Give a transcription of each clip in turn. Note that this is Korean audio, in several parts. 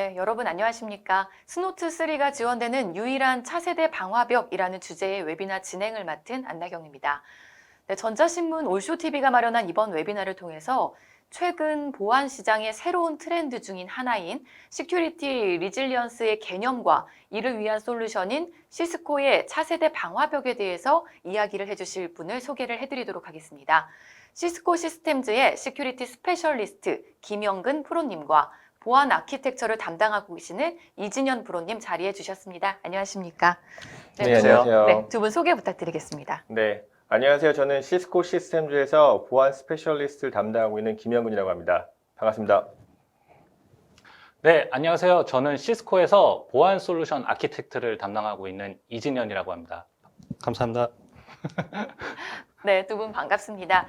네, 여러분 안녕하십니까? 스노트3가 지원되는 유일한 차세대 방화벽이라는 주제의 웨비나 진행을 맡은 안나경입니다. 네, 전자신문 올쇼TV가 마련한 이번 웨비나를 통해서 최근 보안 시장의 새로운 트렌드 중인 하나인 시큐리티 리질리언스의 개념과 이를 위한 솔루션인 시스코의 차세대 방화벽에 대해서 이야기를 해주실 분을 소개를 해드리도록 하겠습니다. 시스코 시스템즈의 시큐리티 스페셜리스트 김영근 프로님과 보안 아키텍처를 담당하고 계시는 이진현 프로님 자리해 주셨습니다. 안녕하십니까? 네, 안녕하세요. 네, 두 분 소개 부탁드리겠습니다. 네, 안녕하세요. 저는 시스코 시스템즈에서 보안 스페셜리스트를 담당하고 있는 김영근이라고 합니다. 반갑습니다. 네, 안녕하세요. 저는 시스코에서 보안 솔루션 아키텍트를 담당하고 있는 이진현이라고 합니다. 감사합니다. 네, 두 분 반갑습니다.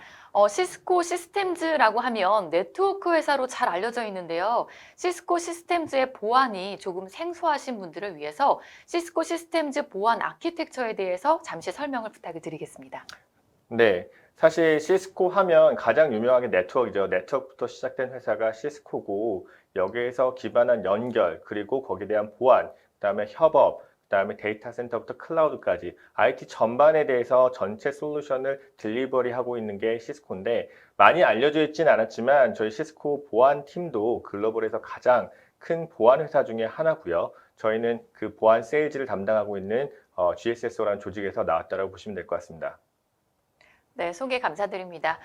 시스코 시스템즈라고 하면 네트워크 회사로 잘 알려져 있는데요. 시스코 시스템즈의 보안이 조금 생소하신 분들을 위해서 시스코 시스템즈 보안 아키텍처에 대해서 잠시 설명을 부탁을 드리겠습니다. 네, 사실 시스코 하면 가장 유명하게 네트워크죠. 네트워크부터 시작된 회사가 시스코고 여기에서 기반한 연결, 그리고 거기에 대한 보안, 그다음에 협업, 그다음에 데이터 센터부터 클라우드까지 IT 전반에 대해서 전체 솔루션을 딜리버리하고 있는 게 시스코인데 많이 알려져 있진 않았지만 저희 시스코 보안 팀도 글로벌에서 가장 큰 보안 회사 중에 하나고요. 저희는 그 보안 세일즈를 담당하고 있는 GSSO라는 조직에서 나왔다고 보시면 될 것 같습니다. 네, 소개 감사드립니다.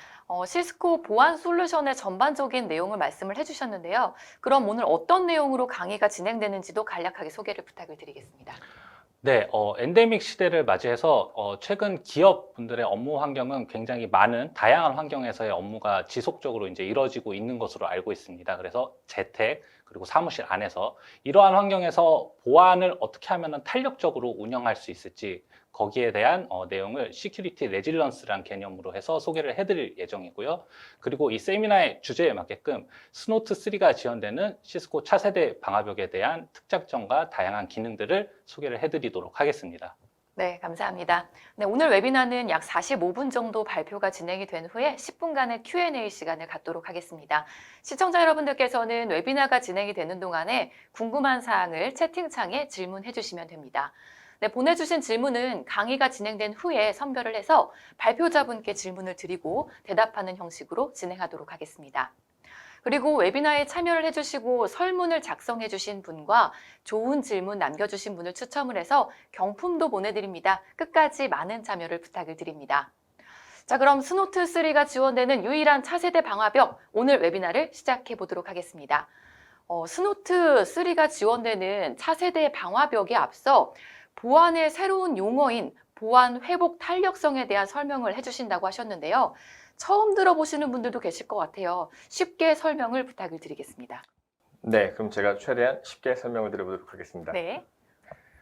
시스코 보안 솔루션의 전반적인 내용을 말씀을 해주셨는데요. 그럼 오늘 어떤 내용으로 강의가 진행되는지도 간략하게 소개를 부탁을 드리겠습니다. 네, 엔데믹 시대를 맞이해서 최근 기업분들의 업무 환경은 굉장히 많은 다양한 환경에서의 업무가 지속적으로 이제 이루어지고 있는 것으로 알고 있습니다. 그래서 재택 그리고 사무실 안에서 이러한 환경에서 보안을 어떻게 하면 탄력적으로 운영할 수 있을지 거기에 대한 내용을 시큐리티 레질런스라는 개념으로 해서 소개를 해드릴 예정이고요. 그리고 이 세미나의 주제에 맞게끔 스노트3가 지원되는 시스코 차세대 방화벽에 대한 특장점과 다양한 기능들을 소개를 해드리도록 하겠습니다. 네, 감사합니다. 네, 오늘 웨비나는 약 45분 정도 발표가 진행이 된 후에 10분간의 Q&A 시간을 갖도록 하겠습니다. 시청자 여러분들께서는 웨비나가 진행이 되는 동안에 궁금한 사항을 채팅창에 질문해 주시면 됩니다. 네, 보내주신 질문은 강의가 진행된 후에 선별을 해서 발표자분께 질문을 드리고 대답하는 형식으로 진행하도록 하겠습니다. 그리고 웨비나에 참여를 해주시고 설문을 작성해 주신 분과 좋은 질문 남겨주신 분을 추첨을 해서 경품도 보내드립니다. 끝까지 많은 참여를 부탁을 드립니다. 자, 그럼 스노트3가 지원되는 유일한 차세대 방화벽 오늘 웨비나를 시작해 보도록 하겠습니다. 스노트3가 지원되는 차세대 방화벽에 앞서 보안의 새로운 용어인 보안 회복 탄력성에 대한 설명을 해주신다고 하셨는데요. 처음 들어보시는 분들도 계실 것 같아요. 쉽게 설명을 부탁을 드리겠습니다. 네, 그럼 제가 최대한 쉽게 설명을 드려보도록 하겠습니다. 네.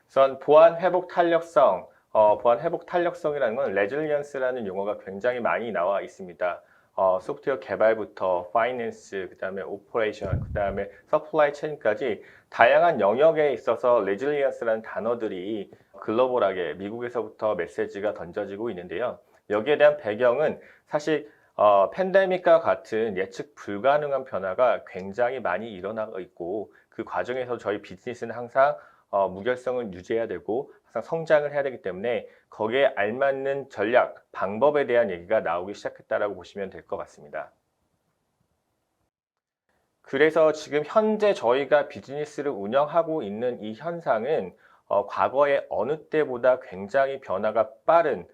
우선 보안 회복 탄력성, 보안 회복 탄력성이라는 건 레질리언스라는 용어가 굉장히 많이 나와 있습니다. 소프트웨어 개발부터 파이낸스, 그다음에 오퍼레이션, 그다음에 서플라이 체인까지 다양한 영역에 있어서 레질리언스라는 단어들이 글로벌하게 미국에서부터 메시지가 던져지고 있는데요. 여기에 대한 배경은 사실 팬데믹과 같은 예측 불가능한 변화가 굉장히 많이 일어나고 있고 그 과정에서 저희 비즈니스는 항상 무결성을 유지해야 되고 항상 성장을 해야 되기 때문에 거기에 알맞는 전략, 방법에 대한 얘기가 나오기 시작했다라고 보시면 될 것 같습니다. 그래서 지금 현재 저희가 비즈니스를 운영하고 있는 이 현상은 과거의 어느 때보다 굉장히 변화가 빠른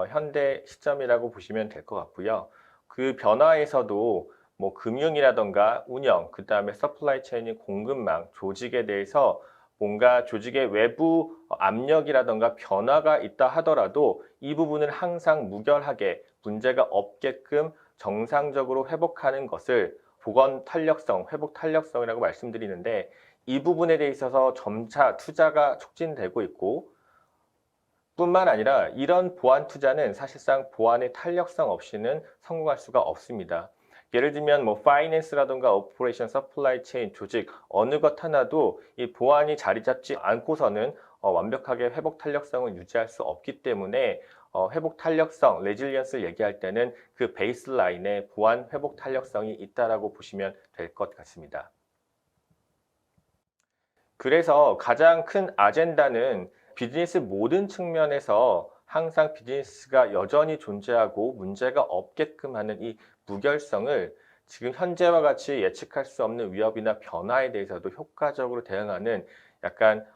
현대 시점이라고 보시면 될 것 같고요. 그 변화에서도 뭐 금융이라던가 운영, 그 다음에 서플라이 체인인 공급망, 조직에 대해서 뭔가 조직의 외부 압력이라던가 변화가 있다 하더라도 이 부분을 항상 무결하게 문제가 없게끔 정상적으로 회복하는 것을 보건 탄력성, 회복 탄력성이라고 말씀드리는데 이 부분에 대해 있어서 점차 투자가 촉진되고 있고 뿐만 아니라 이런 보안 투자는 사실상 보안의 탄력성 없이는 성공할 수가 없습니다. 예를 들면 뭐 파이낸스라든가 오퍼레이션, 서플라이 체인, 조직 어느 것 하나도 이 보안이 자리 잡지 않고서는 완벽하게 회복 탄력성을 유지할 수 없기 때문에 회복 탄력성, 레질리언스를 얘기할 때는 그 베이스라인에 보안 회복 탄력성이 있다라고 보시면 될 것 같습니다. 그래서 가장 큰 아젠다는 비즈니스 모든 측면에서 항상 비즈니스가 여전히 존재하고 문제가 없게끔 하는 이 무결성을 지금 현재와 같이 예측할 수 없는 위협이나 변화에 대해서도 효과적으로 대응하는 약간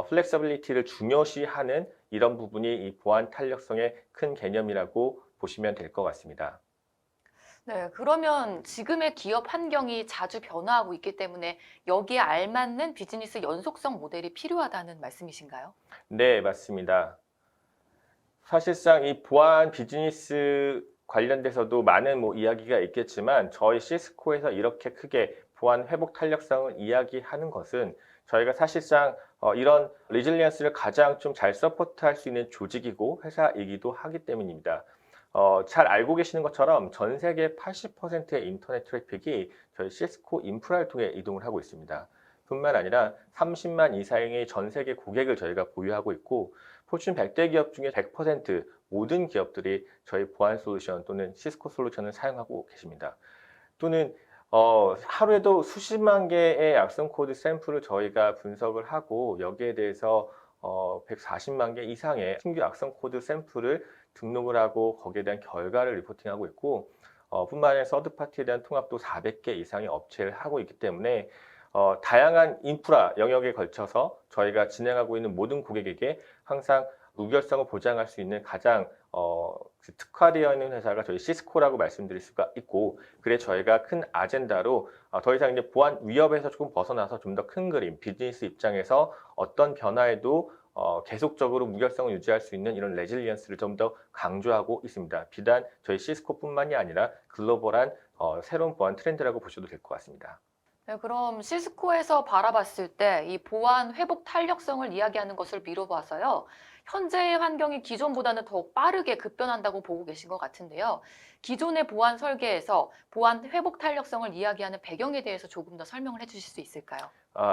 플렉서빌리티를 중요시하는 이런 부분이 이 보안 탄력성의 큰 개념이라고 보시면 될 것 같습니다. 네, 그러면 지금의 기업 환경이 자주 변화하고 있기 때문에 여기에 알맞는 비즈니스 연속성 모델이 필요하다는 말씀이신가요? 네, 맞습니다. 사실상 이 보안 비즈니스 관련돼서도 많은 이야기가 있겠지만 저희 시스코에서 이렇게 크게 보안 회복 탄력성을 이야기하는 것은 저희가 사실상 이런 리질리언스를 가장 좀 잘 서포트할 수 있는 조직이고 회사이기도 하기 때문입니다. 잘 알고 계시는 것처럼 전 세계 80%의 인터넷 트래픽이 저희 시스코 인프라를 통해 이동을 하고 있습니다. 뿐만 아니라 30만 이상의 전 세계 고객을 저희가 보유하고 있고 포춘 100대 기업 중에 100% 모든 기업들이 저희 보안 솔루션 또는 시스코 솔루션을 사용하고 계십니다. 또는 하루에도 수십만 개의 악성 코드 샘플을 저희가 분석을 하고 여기에 대해서 140만 개 이상의 신규 악성 코드 샘플을 등록을 하고 거기에 대한 결과를 리포팅하고 있고 뿐만 아니라 서드파티에 대한 통합도 400개 이상의 업체를 하고 있기 때문에 다양한 인프라 영역에 걸쳐서 저희가 진행하고 있는 모든 고객에게 항상 무결성을 보장할 수 있는 가장 특화되어 있는 회사가 저희 시스코라고 말씀드릴 수가 있고, 그래 저희가 큰 아젠다로 더 이상 이제 보안 위협에서 조금 벗어나서 좀 더 큰 그림, 비즈니스 입장에서 어떤 변화에도 계속적으로 무결성을 유지할 수 있는 이런 레질리언스를 좀 더 강조하고 있습니다. 비단 저희 시스코뿐만이 아니라 글로벌한 새로운 보안 트렌드라고 보셔도 될 것 같습니다. 네, 그럼 시스코에서 바라봤을 때 이 보안 회복 탄력성을 이야기하는 것을 미뤄봐서요. 현재의 환경이 기존보다는 더욱 빠르게 급변한다고 보고 계신 것 같은데요. 기존의 보안 설계에서 보안 회복 탄력성을 이야기하는 배경에 대해서 조금 더 설명을 해주실 수 있을까요?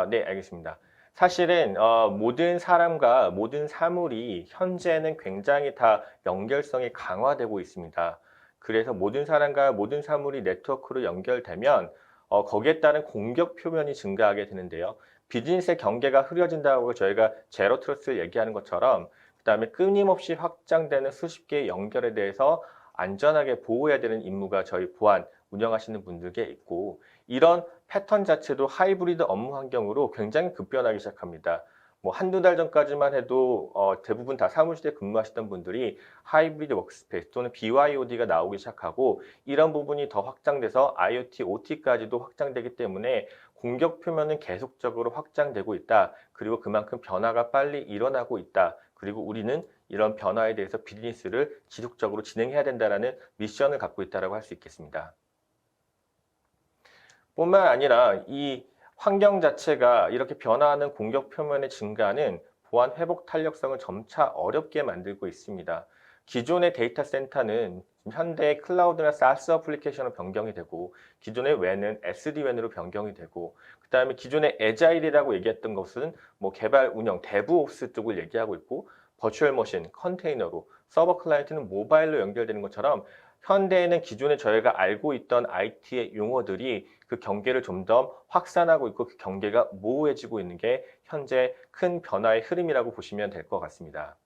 네, 알겠습니다. 사실은 모든 사람과 모든 사물이 현재는 굉장히 다 연결성이 강화되고 있습니다. 그래서 모든 사람과 모든 사물이 네트워크로 연결되면 거기에 따른 공격 표면이 증가하게 되는데요. 비즈니스의 경계가 흐려진다고 저희가 제로 트러스트를 얘기하는 것처럼 그다음에 끊임없이 확장되는 수십 개의 연결에 대해서 안전하게 보호해야 되는 임무가 저희 보안 운영하시는 분들께 있고, 이런 패턴 자체도 하이브리드 업무 환경으로 굉장히 급변하기 시작합니다. 한두 달 전까지만 해도 대부분 다 사무실에 근무하시던 분들이 하이브리드 워크스페이스 또는 BYOD가 나오기 시작하고, 이런 부분이 더 확장돼서 IoT, OT까지도 확장되기 때문에 공격 표면은 계속적으로 확장되고 있다. 그리고 그만큼 변화가 빨리 일어나고 있다. 그리고 우리는 이런 변화에 대해서 비즈니스를 지속적으로 진행해야 된다는 미션을 갖고 있다고 할 수 있겠습니다. 뿐만 아니라 이 환경 자체가 이렇게 변화하는 공격 표면의 증가는 보안 회복 탄력성을 점차 어렵게 만들고 있습니다. 기존의 데이터 센터는 현대의 클라우드나 SaaS 어플리케이션으로 변경이 되고, 기존의 WAN은 SD-WAN으로 변경이 되고, 그 다음에 기존의 애자일이라고 얘기했던 것은 개발 운영, 데브옵스 쪽을 얘기하고 있고, 버추얼 머신, 컨테이너로, 서버 클라이언트는 모바일로 연결되는 것처럼 현대에는 기존에 저희가 알고 있던 IT의 용어들이 그 경계를 좀 더 확산하고 있고 그 경계가 모호해지고 있는 게 현재 큰 변화의 흐름이라고 보시면 될 것 같습니다.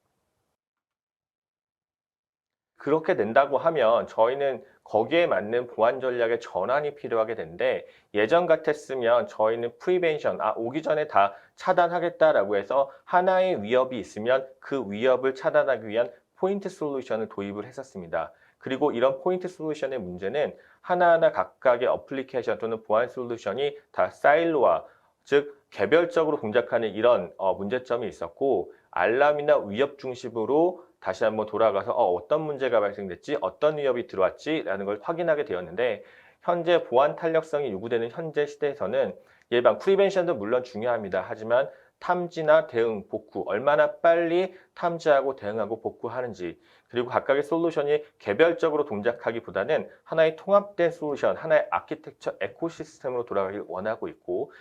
그렇게 된다고 하면 저희는 거기에 맞는 보안 전략의 전환이 필요하게 되는데, 예전 같았으면 저희는 프리벤션, 오기 전에 다 차단하겠다라고 해서 하나의 위협이 있으면 그 위협을 차단하기 위한 포인트 솔루션을 도입을 했었습니다. 그리고 이런 포인트 솔루션의 문제는 하나하나 각각의 어플리케이션 또는 보안 솔루션이 다 사일로화, 즉 개별적으로 동작하는 이런 문제점이 있었고, 알람이나 위협 중심으로 다시 한번 돌아가서 어떤 문제가 발생됐지, 어떤 위협이 들어왔지라는 걸 확인하게 되었는데, 현재 보안 탄력성이 요구되는 현재 시대에서는 예방, 프리벤션도 물론 중요합니다. 하지만 탐지나 대응, 복구, 얼마나 빨리 탐지하고 대응하고 복구하는지, 그리고 각각의 솔루션이 개별적으로 동작하기보다는 하나의 통합된 솔루션, 하나의 아키텍처 에코시스템으로 돌아가길 원하고 있고,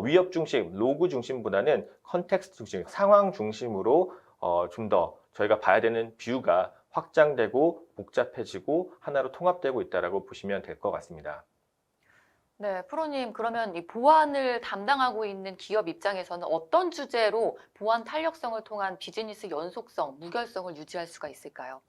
위협 중심, 로그 중심보다는 컨텍스트 중심, 상황 중심으로 좀 더 저희가 봐야 되는 뷰가 확장되고 복잡해지고 하나로 통합되고 있다고 보시면 될 것 같습니다. 네, 프로님, 그러면 이 보안을 담당하고 있는 기업 입장에서는 어떤 주제로 보안 탄력성을 통한 비즈니스 연속성, 무결성을 유지할 수가 있을까요?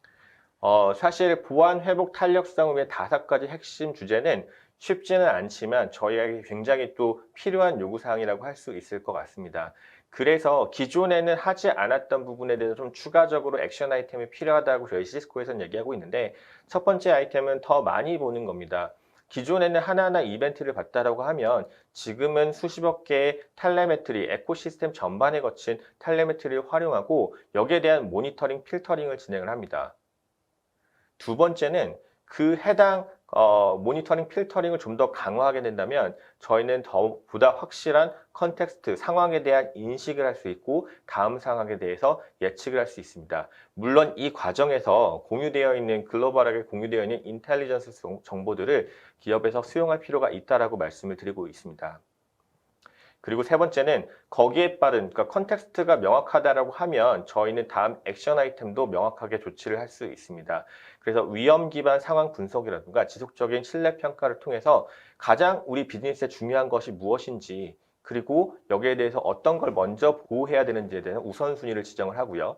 사실 보안 회복 탄력성을 위해 5가지 핵심 주제는 쉽지는 않지만 저희에게 굉장히 또 필요한 요구사항이라고 할 수 있을 것 같습니다. 그래서 기존에는 하지 않았던 부분에 대해서 좀 추가적으로 액션 아이템이 필요하다고 저희 시스코에서는 얘기하고 있는데 첫 번째 아이템은 더 많이 보는 겁니다. 기존에는 하나하나 이벤트를 봤다라고 하면 지금은 수십억 개의 텔레메트리, 에코시스템 전반에 거친 텔레메트리를 활용하고 여기에 대한 모니터링, 필터링을 진행을 합니다. 두 번째는 그 해당 모니터링 필터링을 좀 더 강화하게 된다면 저희는 보다 확실한 컨텍스트, 상황에 대한 인식을 할 수 있고 다음 상황에 대해서 예측을 할 수 있습니다. 물론 이 과정에서 공유되어 있는 글로벌하게 공유되어 있는 인텔리전스 정보들을 기업에서 수용할 필요가 있다라고 말씀을 드리고 있습니다. 그리고 세 번째는 거기에 따른 그러니까 컨텍스트가 명확하다라고 하면 저희는 다음 액션 아이템도 명확하게 조치를 할 수 있습니다. 그래서 위험 기반 상황 분석이라든가 지속적인 신뢰 평가를 통해서 가장 우리 비즈니스에 중요한 것이 무엇인지 그리고 여기에 대해서 어떤 걸 먼저 보호해야 되는지에 대한 우선순위를 지정을 하고요.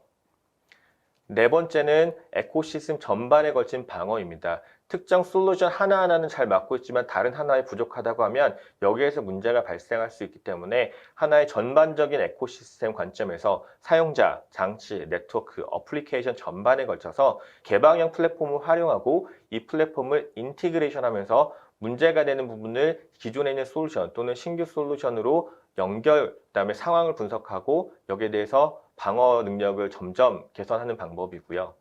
네 번째는 에코시스템 전반에 걸친 방어입니다. 특정 솔루션 하나하나는 잘 맞고 있지만 다른 하나에 부족하다고 하면 여기에서 문제가 발생할 수 있기 때문에 하나의 전반적인 에코시스템 관점에서 사용자, 장치, 네트워크, 어플리케이션 전반에 걸쳐서 개방형 플랫폼을 활용하고 이 플랫폼을 인티그레이션 하면서 문제가 되는 부분을 기존에 있는 솔루션 또는 신규 솔루션으로 연결, 그다음에 상황을 분석하고 여기에 대해서 방어 능력을 점점 개선하는 방법이고요.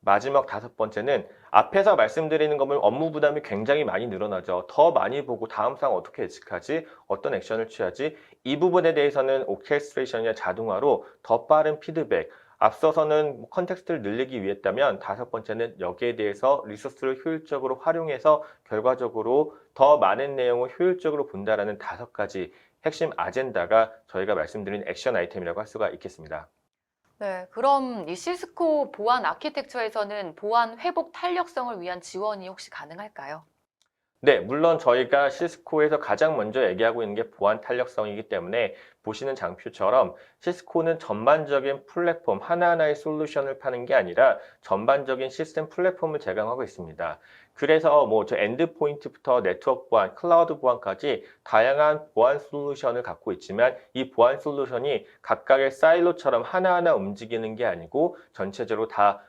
마지막 5번째는 앞에서 말씀드리는 거면 업무 부담이 굉장히 많이 늘어나죠. 더 많이 보고 다음 상황 어떻게 예측하지? 어떤 액션을 취하지? 이 부분에 대해서는 오케스트레이션이나 자동화로 더 빠른 피드백, 앞서서는 컨텍스트를 늘리기 위했다면 5번째는 여기에 대해서 리소스를 효율적으로 활용해서 결과적으로 더 많은 내용을 효율적으로 본다라는 5가지 핵심 아젠다가 저희가 말씀드린 액션 아이템이라고 할 수가 있겠습니다. 네, 그럼 이 시스코 보안 아키텍처에서는 보안 회복 탄력성을 위한 지원이 혹시 가능할까요? 네, 물론 저희가 시스코에서 가장 먼저 얘기하고 있는 게 보안 탄력성이기 때문에 보시는 장표처럼 시스코는 전반적인 플랫폼 하나하나의 솔루션을 파는 게 아니라 전반적인 시스템 플랫폼을 제공하고 있습니다. 그래서 뭐 저 엔드포인트부터 네트워크 보안, 클라우드 보안까지 다양한 보안 솔루션을 갖고 있지만 이 보안 솔루션이 각각의 사일로처럼 하나하나 움직이는 게 아니고 전체적으로 다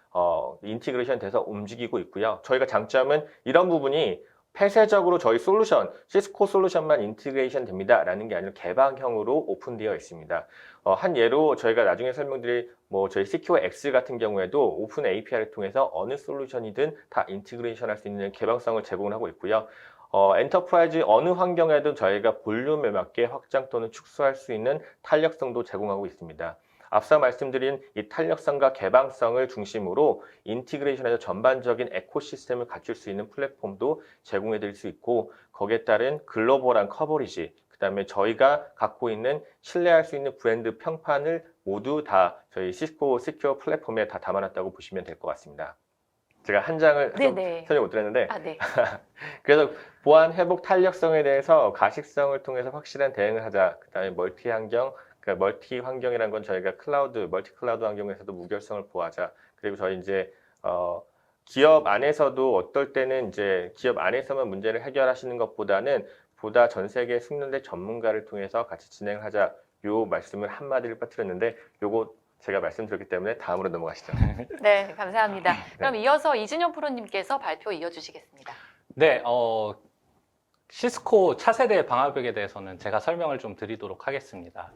인티그레이션 돼서 움직이고 있고요. 저희가 장점은 이런 부분이 폐쇄적으로 저희 솔루션, 시스코 솔루션만 인티그레이션 됩니다. 라는 게 아니라 개방형으로 오픈되어 있습니다. 한 예로 저희가 나중에 설명드릴 저희 시큐어 X 같은 경우에도 오픈 API를 통해서 어느 솔루션이든 다 인티그레이션 할 수 있는 개방성을 제공을 하고 있고요. 엔터프라이즈 어느 환경에도 저희가 볼륨에 맞게 확장 또는 축소할 수 있는 탄력성도 제공하고 있습니다. 앞서 말씀드린 이 탄력성과 개방성을 중심으로 인티그레이션에서 전반적인 에코시스템을 갖출 수 있는 플랫폼도 제공해 드릴 수 있고 거기에 따른 글로벌한 커버리지 그다음에 저희가 갖고 있는 신뢰할 수 있는 브랜드 평판을 모두 다 저희 시스코 시큐어 플랫폼에 다 담아놨다고 보시면 될 것 같습니다. 제가 한 장을 네네. 설명 못 드렸는데 네. 그래서 보안 회복 탄력성에 대해서 가식성을 통해서 확실한 대응을 하자. 그다음에 멀티 환경 그러니까 멀티 환경이라는 건 저희가 멀티 클라우드 환경에서도 무결성을 보호하자. 그리고 저희 이제 기업 안에서도 어떨 때는 이제 기업 안에서만 문제를 해결하시는 것보다는 보다 전 세계 숙련된 전문가를 통해서 같이 진행을 하자. 요 말씀을 한마디를 빠뜨렸는데 요거 제가 말씀드렸기 때문에 다음으로 넘어가시죠. 네, 감사합니다. 그럼 이어서 이준영 프로님께서 발표 이어주시겠습니다. 네, 시스코 차세대 방화벽에 대해서는 제가 설명을 좀 드리도록 하겠습니다.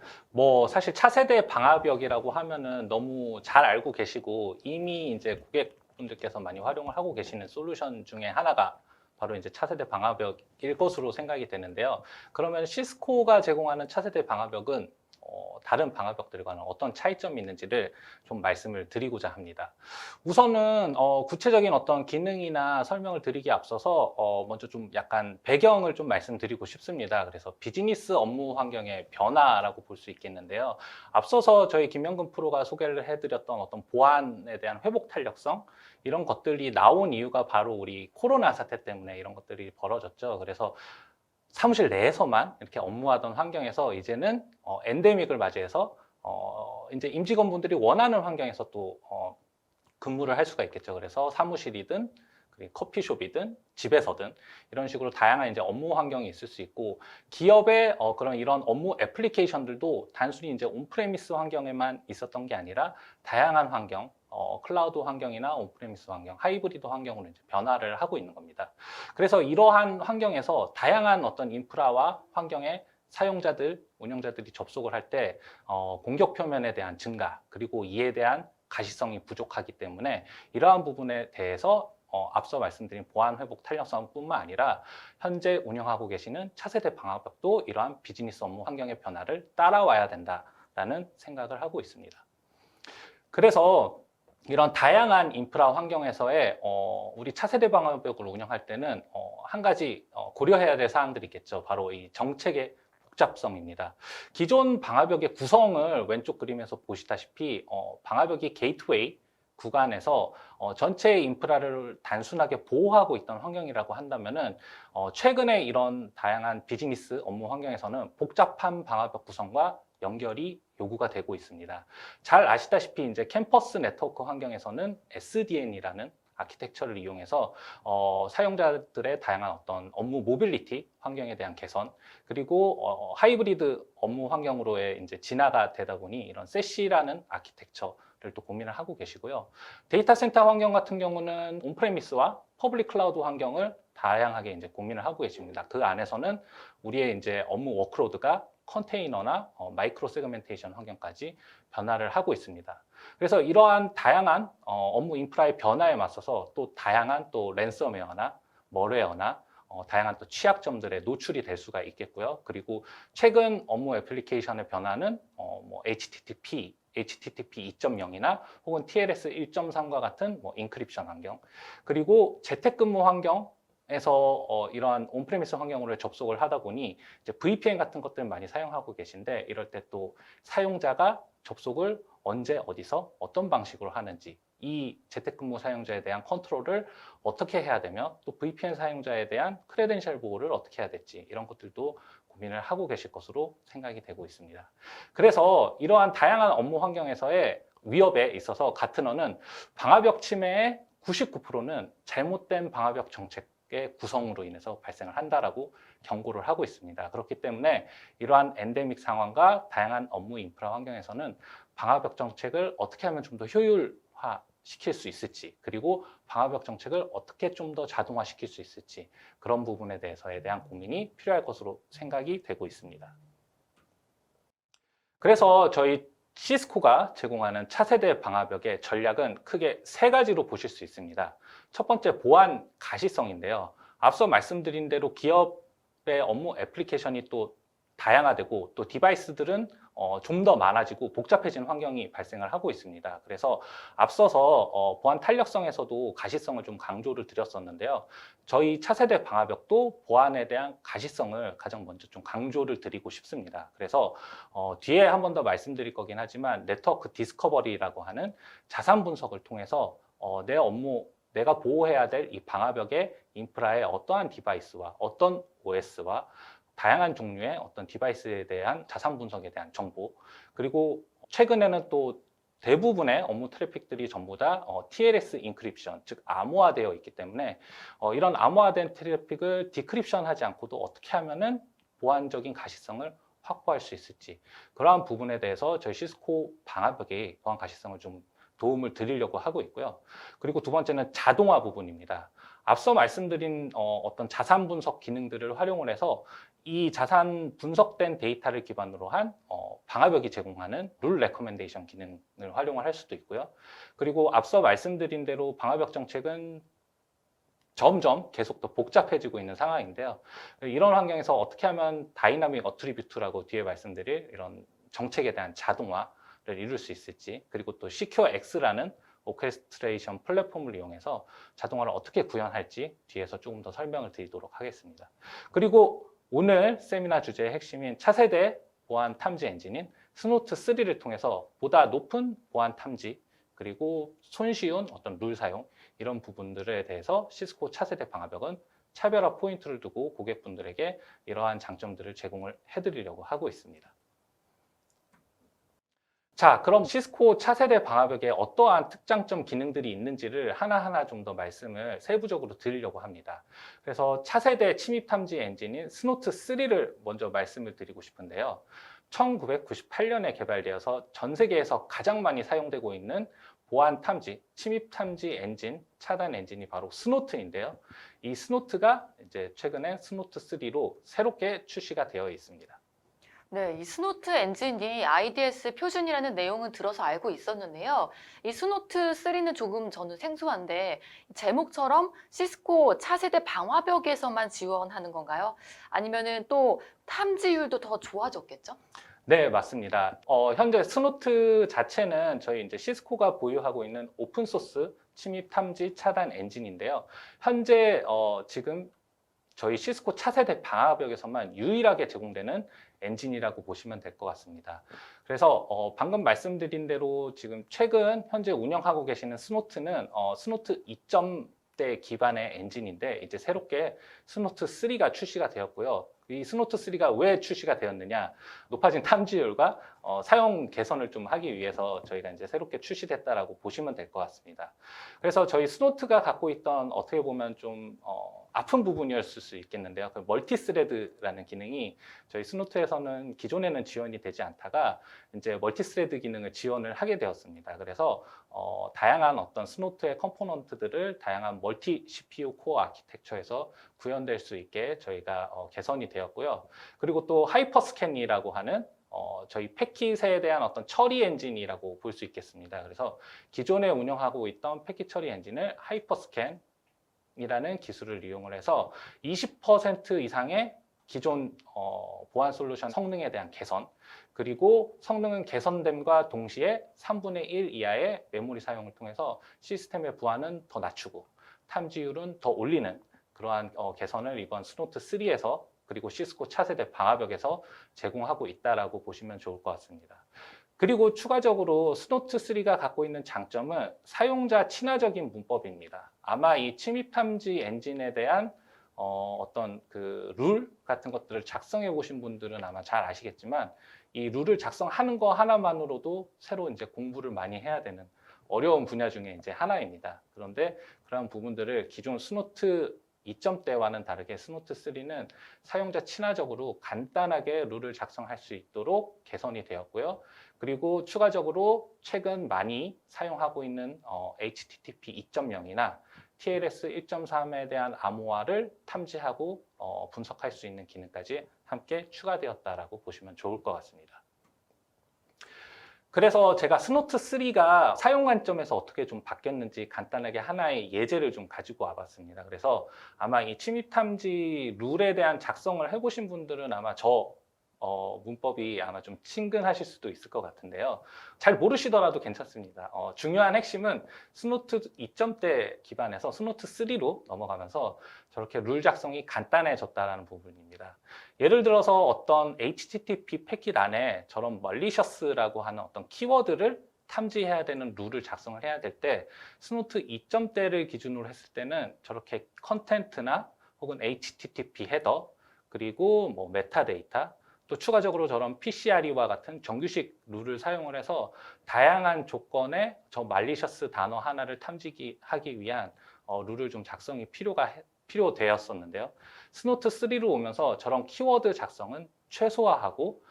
사실 차세대 방화벽이라고 하면은 너무 잘 알고 계시고 이미 이제 고객분들께서 많이 활용을 하고 계시는 솔루션 중에 하나가 바로 이제 차세대 방화벽일 것으로 생각이 되는데요. 그러면 시스코가 제공하는 차세대 방화벽은 다른 방화벽들과는 어떤 차이점이 있는지를 좀 말씀을 드리고자 합니다. 우선은 구체적인 어떤 기능이나 설명을 드리기에 앞서서 먼저 좀 약간 배경을 좀 말씀드리고 싶습니다. 그래서 비즈니스 업무 환경의 변화라고 볼 수 있겠는데요. 앞서서 저희 김명근 프로가 소개를 해드렸던 어떤 보안에 대한 회복 탄력성, 이런 것들이 나온 이유가 바로 우리 코로나 사태 때문에 이런 것들이 벌어졌죠. 그래서 사무실 내에서만 이렇게 업무하던 환경에서 이제는 엔데믹을 맞이해서 이제 임직원분들이 원하는 환경에서 또 근무를 할 수가 있겠죠. 그래서 사무실이든 그리고 커피숍이든 집에서든 이런 식으로 다양한 이제 업무 환경이 있을 수 있고, 기업의 그런 이런 업무 애플리케이션들도 단순히 이제 온프레미스 환경에만 있었던 게 아니라 다양한 환경, 클라우드 환경이나 온프레미스 환경, 하이브리드 환경으로 이제 변화를 하고 있는 겁니다. 그래서 이러한 환경에서 다양한 어떤 인프라와 환경에 사용자들, 운영자들이 접속을 할 때 공격 표면에 대한 증가, 그리고 이에 대한 가시성이 부족하기 때문에 이러한 부분에 대해서 앞서 말씀드린 보안 회복 탄력성뿐만 아니라 현재 운영하고 계시는 차세대 방화벽도 이러한 비즈니스 업무 환경의 변화를 따라와야 된다라는 생각을 하고 있습니다. 그래서 이런 다양한 인프라 환경에서의 우리 차세대 방화벽을 운영할 때는 한 가지 고려해야 될 사항들이 있겠죠. 바로 이 정책의 복잡성입니다. 기존 방화벽의 구성을 왼쪽 그림에서 보시다시피 방화벽이 게이트웨이 구간에서 전체 인프라를 단순하게 보호하고 있던 환경이라고 한다면은 최근에 이런 다양한 비즈니스 업무 환경에서는 복잡한 방화벽 구성과 연결이 요구가 되고 있습니다. 잘 아시다시피 이제 캠퍼스 네트워크 환경에서는 SDN이라는 아키텍처를 이용해서 사용자들의 다양한 어떤 업무 모빌리티 환경에 대한 개선, 그리고 하이브리드 업무 환경으로의 이제 진화가 되다 보니 이런 세시라는 아키텍처를 또 고민을 하고 계시고요. 데이터 센터 환경 같은 경우는 온프레미스와 퍼블릭 클라우드 환경을 다양하게 이제 고민을 하고 계십니다. 그 안에서는 우리의 이제 업무 워크로드가 컨테이너나 마이크로 세그멘테이션 환경까지 변화를 하고 있습니다. 그래서 이러한 다양한 업무 인프라의 변화에 맞서서 또 다양한 또 랜섬웨어나 멀웨어나 다양한 또 취약점들에 노출이 될 수가 있겠고요. 그리고 최근 업무 애플리케이션의 변화는 뭐 HTTP 2.0이나 혹은 TLS 1.3과 같은 뭐 인크립션 환경, 그리고 재택근무 환경 에서 이러한 온프레미스 환경으로 접속을 하다 보니 이제 VPN 같은 것들 많이 사용하고 계신데, 이럴 때 또 사용자가 접속을 언제 어디서 어떤 방식으로 하는지, 이 재택근무 사용자에 대한 컨트롤을 어떻게 해야 되며 또 VPN 사용자에 대한 크레덴셜 보호를 어떻게 해야 될지, 이런 것들도 고민을 하고 계실 것으로 생각이 되고 있습니다. 그래서 이러한 다양한 업무 환경에서의 위협에 있어서 가트너는 방화벽 침해의 99%는 잘못된 방화벽 정책 구성으로 인해서 발생을 한다라고 경고를 하고 있습니다. 그렇기 때문에 이러한 엔데믹 상황과 다양한 업무 인프라 환경에서는 방화벽 정책을 어떻게 하면 좀 더 효율화 시킬 수 있을지, 그리고 방화벽 정책을 어떻게 좀 더 자동화시킬 수 있을지, 그런 부분에 대해서에 대한 고민이 필요할 것으로 생각이 되고 있습니다. 그래서 저희 시스코가 제공하는 차세대 방화벽의 전략은 크게 세 가지로 보실 수 있습니다. 첫 번째, 보안 가시성인데요. 앞서 말씀드린 대로 기업의 업무 애플리케이션이 또 다양화되고 또 디바이스들은 좀 더 많아지고 복잡해진 환경이 발생을 하고 있습니다. 그래서 앞서서 보안 탄력성에서도 가시성을 좀 강조를 드렸었는데요. 저희 차세대 방화벽도 보안에 대한 가시성을 가장 먼저 좀 강조를 드리고 싶습니다. 그래서 뒤에 한 번 더 말씀드릴 거긴 하지만 네트워크 디스커버리라고 하는 자산 분석을 통해서 내 업무, 내가 보호해야 될 이 방화벽의 인프라의 어떠한 디바이스와 어떤 OS와 다양한 종류의 어떤 디바이스에 대한 자산 분석에 대한 정보, 그리고 최근에는 또 대부분의 업무 트래픽들이 전부 다 TLS 인크립션, 즉 암호화되어 있기 때문에 이런 암호화된 트래픽을 디크립션 하지 않고도 어떻게 하면은 보안적인 가시성을 확보할 수 있을지, 그러한 부분에 대해서 저희 시스코 방화벽의 보안 가시성을 좀 도움을 드리려고 하고 있고요. 그리고 두 번째는 자동화 부분입니다. 앞서 말씀드린 어떤 자산 분석 기능들을 활용을 해서 이 자산 분석된 데이터를 기반으로 한 방화벽이 제공하는 룰 레커멘데이션 기능을 활용을 할 수도 있고요. 그리고 앞서 말씀드린 대로 방화벽 정책은 점점 계속 더 복잡해지고 있는 상황인데요. 이런 환경에서 어떻게 하면 다이나믹 어트리뷰트라고 뒤에 말씀드릴 이런 정책에 대한 자동화를 이룰 수 있을지, 그리고 또 시큐어X라는 오케스트레이션 플랫폼을 이용해서 자동화를 어떻게 구현할지 뒤에서 조금 더 설명을 드리도록 하겠습니다. 그리고 오늘 세미나 주제의 핵심인 차세대 보안 탐지 엔진인 스노트 3를 통해서 보다 높은 보안 탐지, 그리고 손쉬운 어떤 룰 사용, 이런 부분들에 대해서 시스코 차세대 방화벽은 차별화 포인트를 두고 고객분들에게 이러한 장점들을 제공을 해드리려고 하고 있습니다. 자, 그럼 시스코 차세대 방화벽에 어떠한 특장점 기능들이 있는지를 하나하나 좀 더 말씀을 세부적으로 드리려고 합니다. 그래서 차세대 침입 탐지 엔진인 스노트 3를 먼저 말씀을 드리고 싶은데요. 1998년에 개발되어서 전 세계에서 가장 많이 사용되고 있는 보안 탐지, 침입 탐지 엔진, 차단 엔진이 바로 스노트인데요. 이 스노트가 이제 최근에 스노트 3로 새롭게 출시가 되어 있습니다. 네, 이 스노트 엔진이 IDS 표준이라는 내용은 들어서 알고 있었는데요. 이 스노트 3는 조금 저는 생소한데 제목처럼 시스코 차세대 방화벽에서만 지원하는 건가요? 아니면은 또 탐지율도 더 좋아졌겠죠? 네, 맞습니다. 현재 스노트 자체는 저희 이제 시스코가 보유하고 있는 오픈소스 침입 탐지 차단 엔진인데요. 현재 지금 저희 시스코 차세대 방화벽에서만 유일하게 제공되는 엔진이라고 보시면 될 것 같습니다. 그래서 방금 말씀드린 대로 지금 최근 현재 운영하고 계시는 스노트는 스노트 2점대 기반의 엔진인데 이제 새롭게 스노트 3가 출시가 되었고요. 이 스노트 3가 왜 출시가 되었느냐, 높아진 탐지율과 사용 개선을 좀 하기 위해서 저희가 이제 새롭게 출시됐다라고 보시면 될 것 같습니다. 그래서 저희 스노트가 갖고 있던 어떻게 보면 좀 아픈 부분이었을 수 있겠는데요. 그 멀티스레드라는 기능이 저희 스노트에서는 기존에는 지원이 되지 않다가 이제 멀티스레드 기능을 지원을 하게 되었습니다. 그래서 다양한 어떤 스노트의 컴포넌트들을 다양한 멀티 CPU 코어 아키텍처에서 구현될 수 있게 저희가 개선이 되었고요. 그리고 또 하이퍼스캔이라고 하는 저희 패킷에 대한 어떤 처리 엔진이라고 볼 수 있겠습니다. 그래서 기존에 운영하고 있던 패킷 처리 엔진을 하이퍼스캔 이라는 기술을 이용을 해서 20% 이상의 기존 보안 솔루션 성능에 대한 개선, 그리고 성능은 개선됨과 동시에 3분의 1 이하의 메모리 사용을 통해서 시스템의 보안은 더 낮추고 탐지율은 더 올리는 그러한 개선을 이번 스노트 3에서 그리고 시스코 차세대 방화벽에서 제공하고 있다라고 보시면 좋을 것 같습니다. 그리고 추가적으로 스노트 3가 갖고 있는 장점은 사용자 친화적인 문법입니다. 아마 이 침입 탐지 엔진에 대한 어떤 그 룰 같은 것들을 작성해 보신 분들은 아마 잘 아시겠지만 이 룰을 작성하는 거 하나만으로도 새로 이제 공부를 많이 해야 되는 어려운 분야 중에 이제 하나입니다. 그런데 그런 부분들을 기존 스노트 2점대와는 다르게 스노트 3는 사용자 친화적으로 간단하게 룰을 작성할 수 있도록 개선이 되었고요. 그리고 추가적으로 최근 많이 사용하고 있는 HTTP 2.0이나 TLS 1.3에 대한 암호화를 탐지하고 분석할 수 있는 기능까지 함께 추가되었다라고 보시면 좋을 것 같습니다. 그래서 제가 스노트 3가 사용 관점에서 어떻게 좀 바뀌었는지 간단하게 하나의 예제를 좀 가지고 와봤습니다. 그래서 아마 이 침입 탐지 룰에 대한 작성을 해보신 분들은 아마 저 문법이 아마 좀 친근하실 수도 있을 것 같은데요. 잘 모르시더라도 괜찮습니다. 중요한 핵심은 스노트 2점대 기반에서 스노트 3로 넘어가면서 저렇게 룰 작성이 간단해졌다는 부분입니다. 예를 들어서 어떤 HTTP 패킷 안에 저런 mallicious라고 하는 어떤 키워드를 탐지해야 되는 룰을 작성을 해야 될 때 스노트 2점대를 기준으로 했을 때는 저렇게 컨텐트나 혹은 HTTP 헤더 그리고 뭐 메타데이터 또 추가적으로 저런 PCRE와 같은 정규식 룰을 사용을 해서 다양한 조건의 저 malicious 단어 하나를 탐지하기 위한 룰을 좀 작성이 필요되었었는데요. 스노트 3로 오면서 저런 키워드 작성은 최소화하고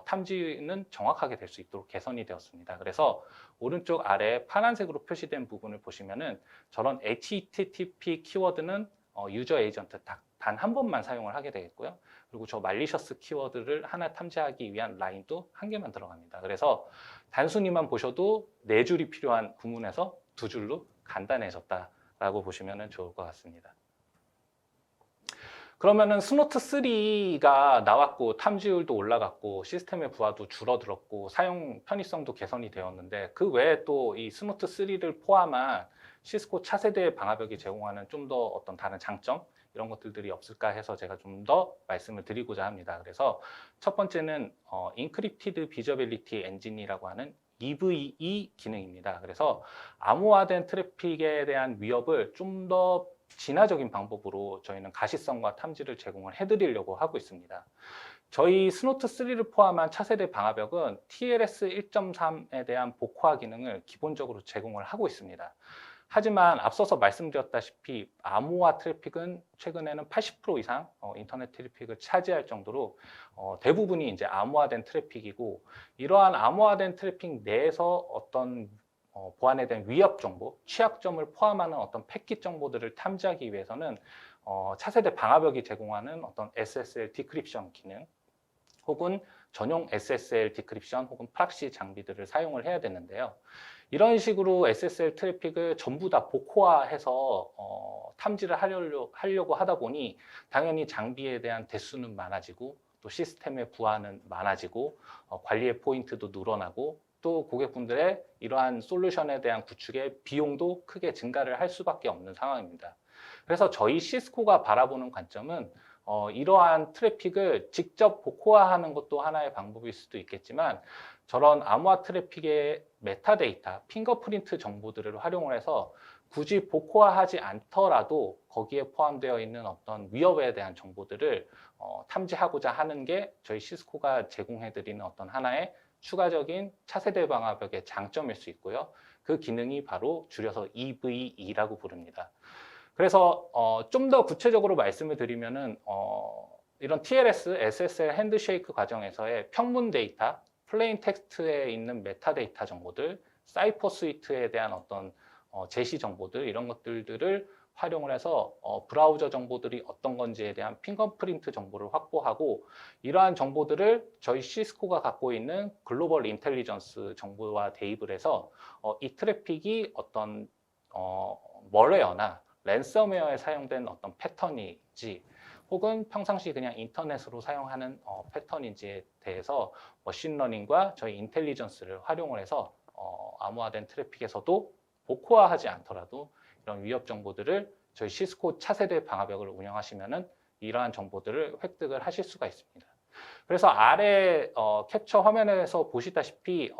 탐지는 정확하게 될 수 있도록 개선이 되었습니다. 그래서 오른쪽 아래 파란색으로 표시된 부분을 보시면은 저런 HTTP 키워드는 유저 에이전트 단 한 번만 사용을 하게 되겠고요. 그리고 저 malicious 키워드를 하나 탐지하기 위한 라인도 한 개만 들어갑니다. 그래서 단순히만 보셔도 4줄이 필요한 구문에서 2줄로 간단해졌다라고 보시면 좋을 것 같습니다. 그러면은 스노트 3가 나왔고 탐지율도 올라갔고 시스템의 부하도 줄어들었고 사용 편의성도 개선이 되었는데 그 외에 또 이 스노트 3를 포함한 시스코 차세대 방화벽이 제공하는 좀 더 어떤 다른 장점 이런 것들이 없을까 해서 제가 좀 더 말씀을 드리고자 합니다. 그래서 첫 번째는 인크립티드 비저빌리티 엔진이라고 하는 EVE 기능입니다. 그래서 암호화된 트래픽에 대한 위협을 좀 더 진화적인 방법으로 저희는 가시성과 탐지를 제공을 해드리려고 하고 있습니다. 저희 스노트 3를 포함한 차세대 방화벽은 TLS 1.3에 대한 복호화 기능을 기본적으로 제공을 하고 있습니다. 하지만 앞서서 말씀드렸다시피 암호화 트래픽은 최근에는 80% 이상 인터넷 트래픽을 차지할 정도로 대부분이 이제 암호화된 트래픽이고 이러한 암호화된 트래픽 내에서 어떤 보안에 대한 위협 정보, 취약점을 포함하는 어떤 패킷 정보들을 탐지하기 위해서는 차세대 방화벽이 제공하는 어떤 SSL 디크립션 기능 혹은 전용 SSL 디크립션 혹은 프락시 장비들을 사용을 해야 되는데요. 이런 식으로 SSL 트래픽을 전부 다 복호화해서 탐지를 하려고 하다 보니 당연히 장비에 대한 대수는 많아지고 또 시스템의 부하는 많아지고 관리의 포인트도 늘어나고 또 고객분들의 이러한 솔루션에 대한 구축의 비용도 크게 증가를 할 수밖에 없는 상황입니다. 그래서 저희 시스코가 바라보는 관점은 이러한 트래픽을 직접 복호화하는 것도 하나의 방법일 수도 있겠지만 저런 암호화 트래픽의 메타데이터, 핑거프린트 정보들을 활용을 해서 굳이 복호화하지 않더라도 거기에 포함되어 있는 어떤 위협에 대한 정보들을 탐지하고자 하는 게 저희 시스코가 제공해드리는 어떤 하나의 추가적인 차세대 방화벽의 장점일 수 있고요. 그 기능이 바로 줄여서 EVE라고 부릅니다. 그래서 좀 더 구체적으로 말씀을 드리면은 이런 TLS, SSL 핸드쉐이크 과정에서의 평문 데이터, 플레인 텍스트에 있는 메타데이터 정보들, 사이퍼 스위트에 대한 어떤 제시 정보들 이런 것들을 활용을 해서 브라우저 정보들이 어떤 건지에 대한 핑거프린트 정보를 확보하고 이러한 정보들을 저희 시스코가 갖고 있는 글로벌 인텔리전스 정보와 대입을 해서 이 트래픽이 어떤 멀웨어나 랜섬웨어에 사용된 어떤 패턴인지 혹은 평상시 그냥 인터넷으로 사용하는 패턴인지에 대해서 머신러닝과 저희 인텔리전스를 활용을 해서 암호화된 트래픽에서도 복호화하지 않더라도 이런 위협 정보들을 저희 시스코 차세대 방화벽을 운영하시면은 이러한 정보들을 획득을 하실 수가 있습니다. 그래서 아래 캡처 화면에서 보시다시피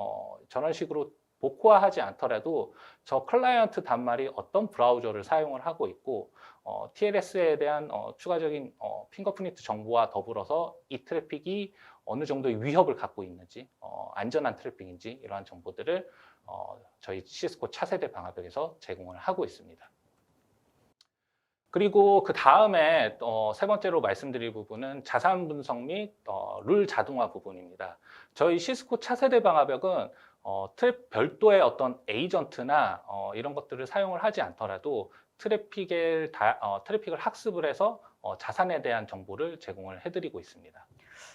저런 식으로 복호화하지 않더라도 저 클라이언트 단말이 어떤 브라우저를 사용을 하고 있고 TLS에 대한 추가적인 핑거프린트 정보와 더불어서 이 트래픽이 어느 정도의 위협을 갖고 있는지 안전한 트래픽인지 이러한 정보들을 저희 시스코 차세대 방화벽에서 제공을 하고 있습니다. 그리고 그 다음에 세 번째로 말씀드릴 부분은 자산 분석 및 룰 자동화 부분입니다. 저희 시스코 차세대 방화벽은 별도의 어떤 에이전트나 이런 것들을 사용을 하지 않더라도 트래픽을 학습을 해서 자산에 대한 정보를 제공을 해드리고 있습니다.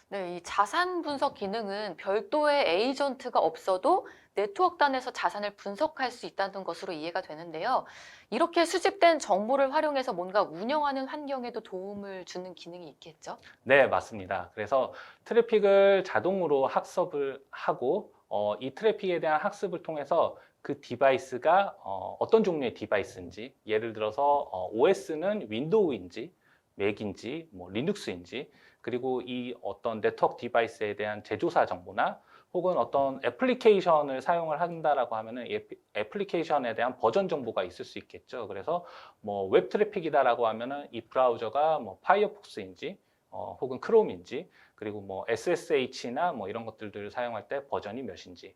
네, 이 자산 분석 기능은 별도의 에이전트가 없어도 네트워크단에서 자산을 분석할 수 있다는 것으로 이해가 되는데요. 이렇게 수집된 정보를 활용해서 뭔가 운영하는 환경에도 도움을 주는 기능이 있겠죠? 네, 맞습니다. 그래서 트래픽을 자동으로 학습을 하고 이 트래픽에 대한 학습을 통해서 그 디바이스가 어떤 종류의 디바이스인지 예를 들어서 OS는 윈도우인지 맥인지 뭐 리눅스인지 그리고 이 어떤 네트워크 디바이스에 대한 제조사 정보나 혹은 어떤 애플리케이션을 사용을 한다라고 하면은 이 애플리케이션에 대한 버전 정보가 있을 수 있겠죠. 그래서 뭐 웹 트래픽이다라고 하면은 이 브라우저가 뭐 파이어폭스인지 혹은 크롬인지 그리고 뭐 SSH나 뭐 이런 것들을 사용할 때 버전이 몇인지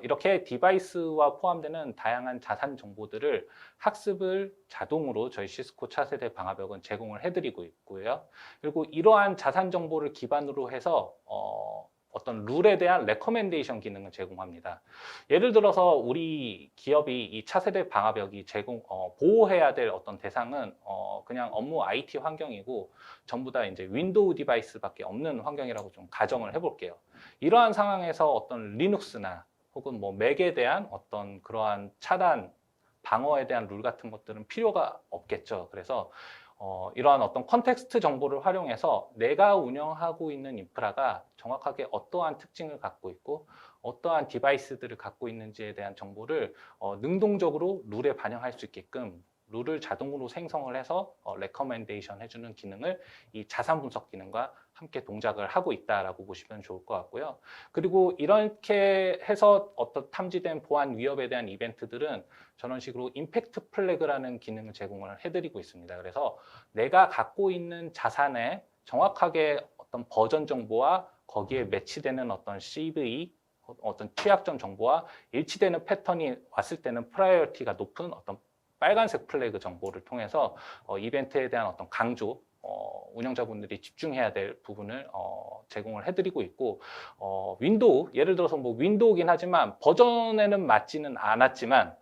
이렇게 디바이스와 포함되는 다양한 자산 정보들을 학습을 자동으로 저희 시스코 차세대 방화벽은 제공을 해드리고 있고요. 그리고 이러한 자산 정보를 기반으로 해서 어떤 룰에 대한 레커멘데이션 기능을 제공합니다. 예를 들어서 우리 기업이 이 차세대 방화벽이 보호해야 될 어떤 대상은 그냥 업무 IT 환경이고 전부 다 이제 윈도우 디바이스밖에 없는 환경이라고 좀 가정을 해볼게요. 이러한 상황에서 어떤 리눅스나 혹은 뭐 맥에 대한 어떤 그러한 차단, 방어에 대한 룰 같은 것들은 필요가 없겠죠. 그래서 이러한 어떤 컨텍스트 정보를 활용해서 내가 운영하고 있는 인프라가 정확하게 어떠한 특징을 갖고 있고 어떠한 디바이스들을 갖고 있는지에 대한 정보를 능동적으로 룰에 반영할 수 있게끔 룰을 자동으로 생성을 해서 레커멘데이션 해주는 기능을 이 자산 분석 기능과 함께 동작을 하고 있다라고 보시면 좋을 것 같고요. 그리고 이렇게 해서 어떤 탐지된 보안 위협에 대한 이벤트들은 저런 식으로 임팩트 플래그라는 기능을 제공을 해드리고 있습니다. 그래서 내가 갖고 있는 자산에 정확하게 어떤 버전 정보와 거기에 매치되는 어떤 CV, 어떤 취약점 정보와 일치되는 패턴이 왔을 때는 프라이어티가 높은 어떤 빨간색 플래그 정보를 통해서 이벤트에 대한 어떤 강조, 운영자분들이 집중해야 될 부분을 제공을 해드리고 있고, 윈도우, 예를 들어서 뭐 윈도우긴 하지만 버전에는 맞지는 않았지만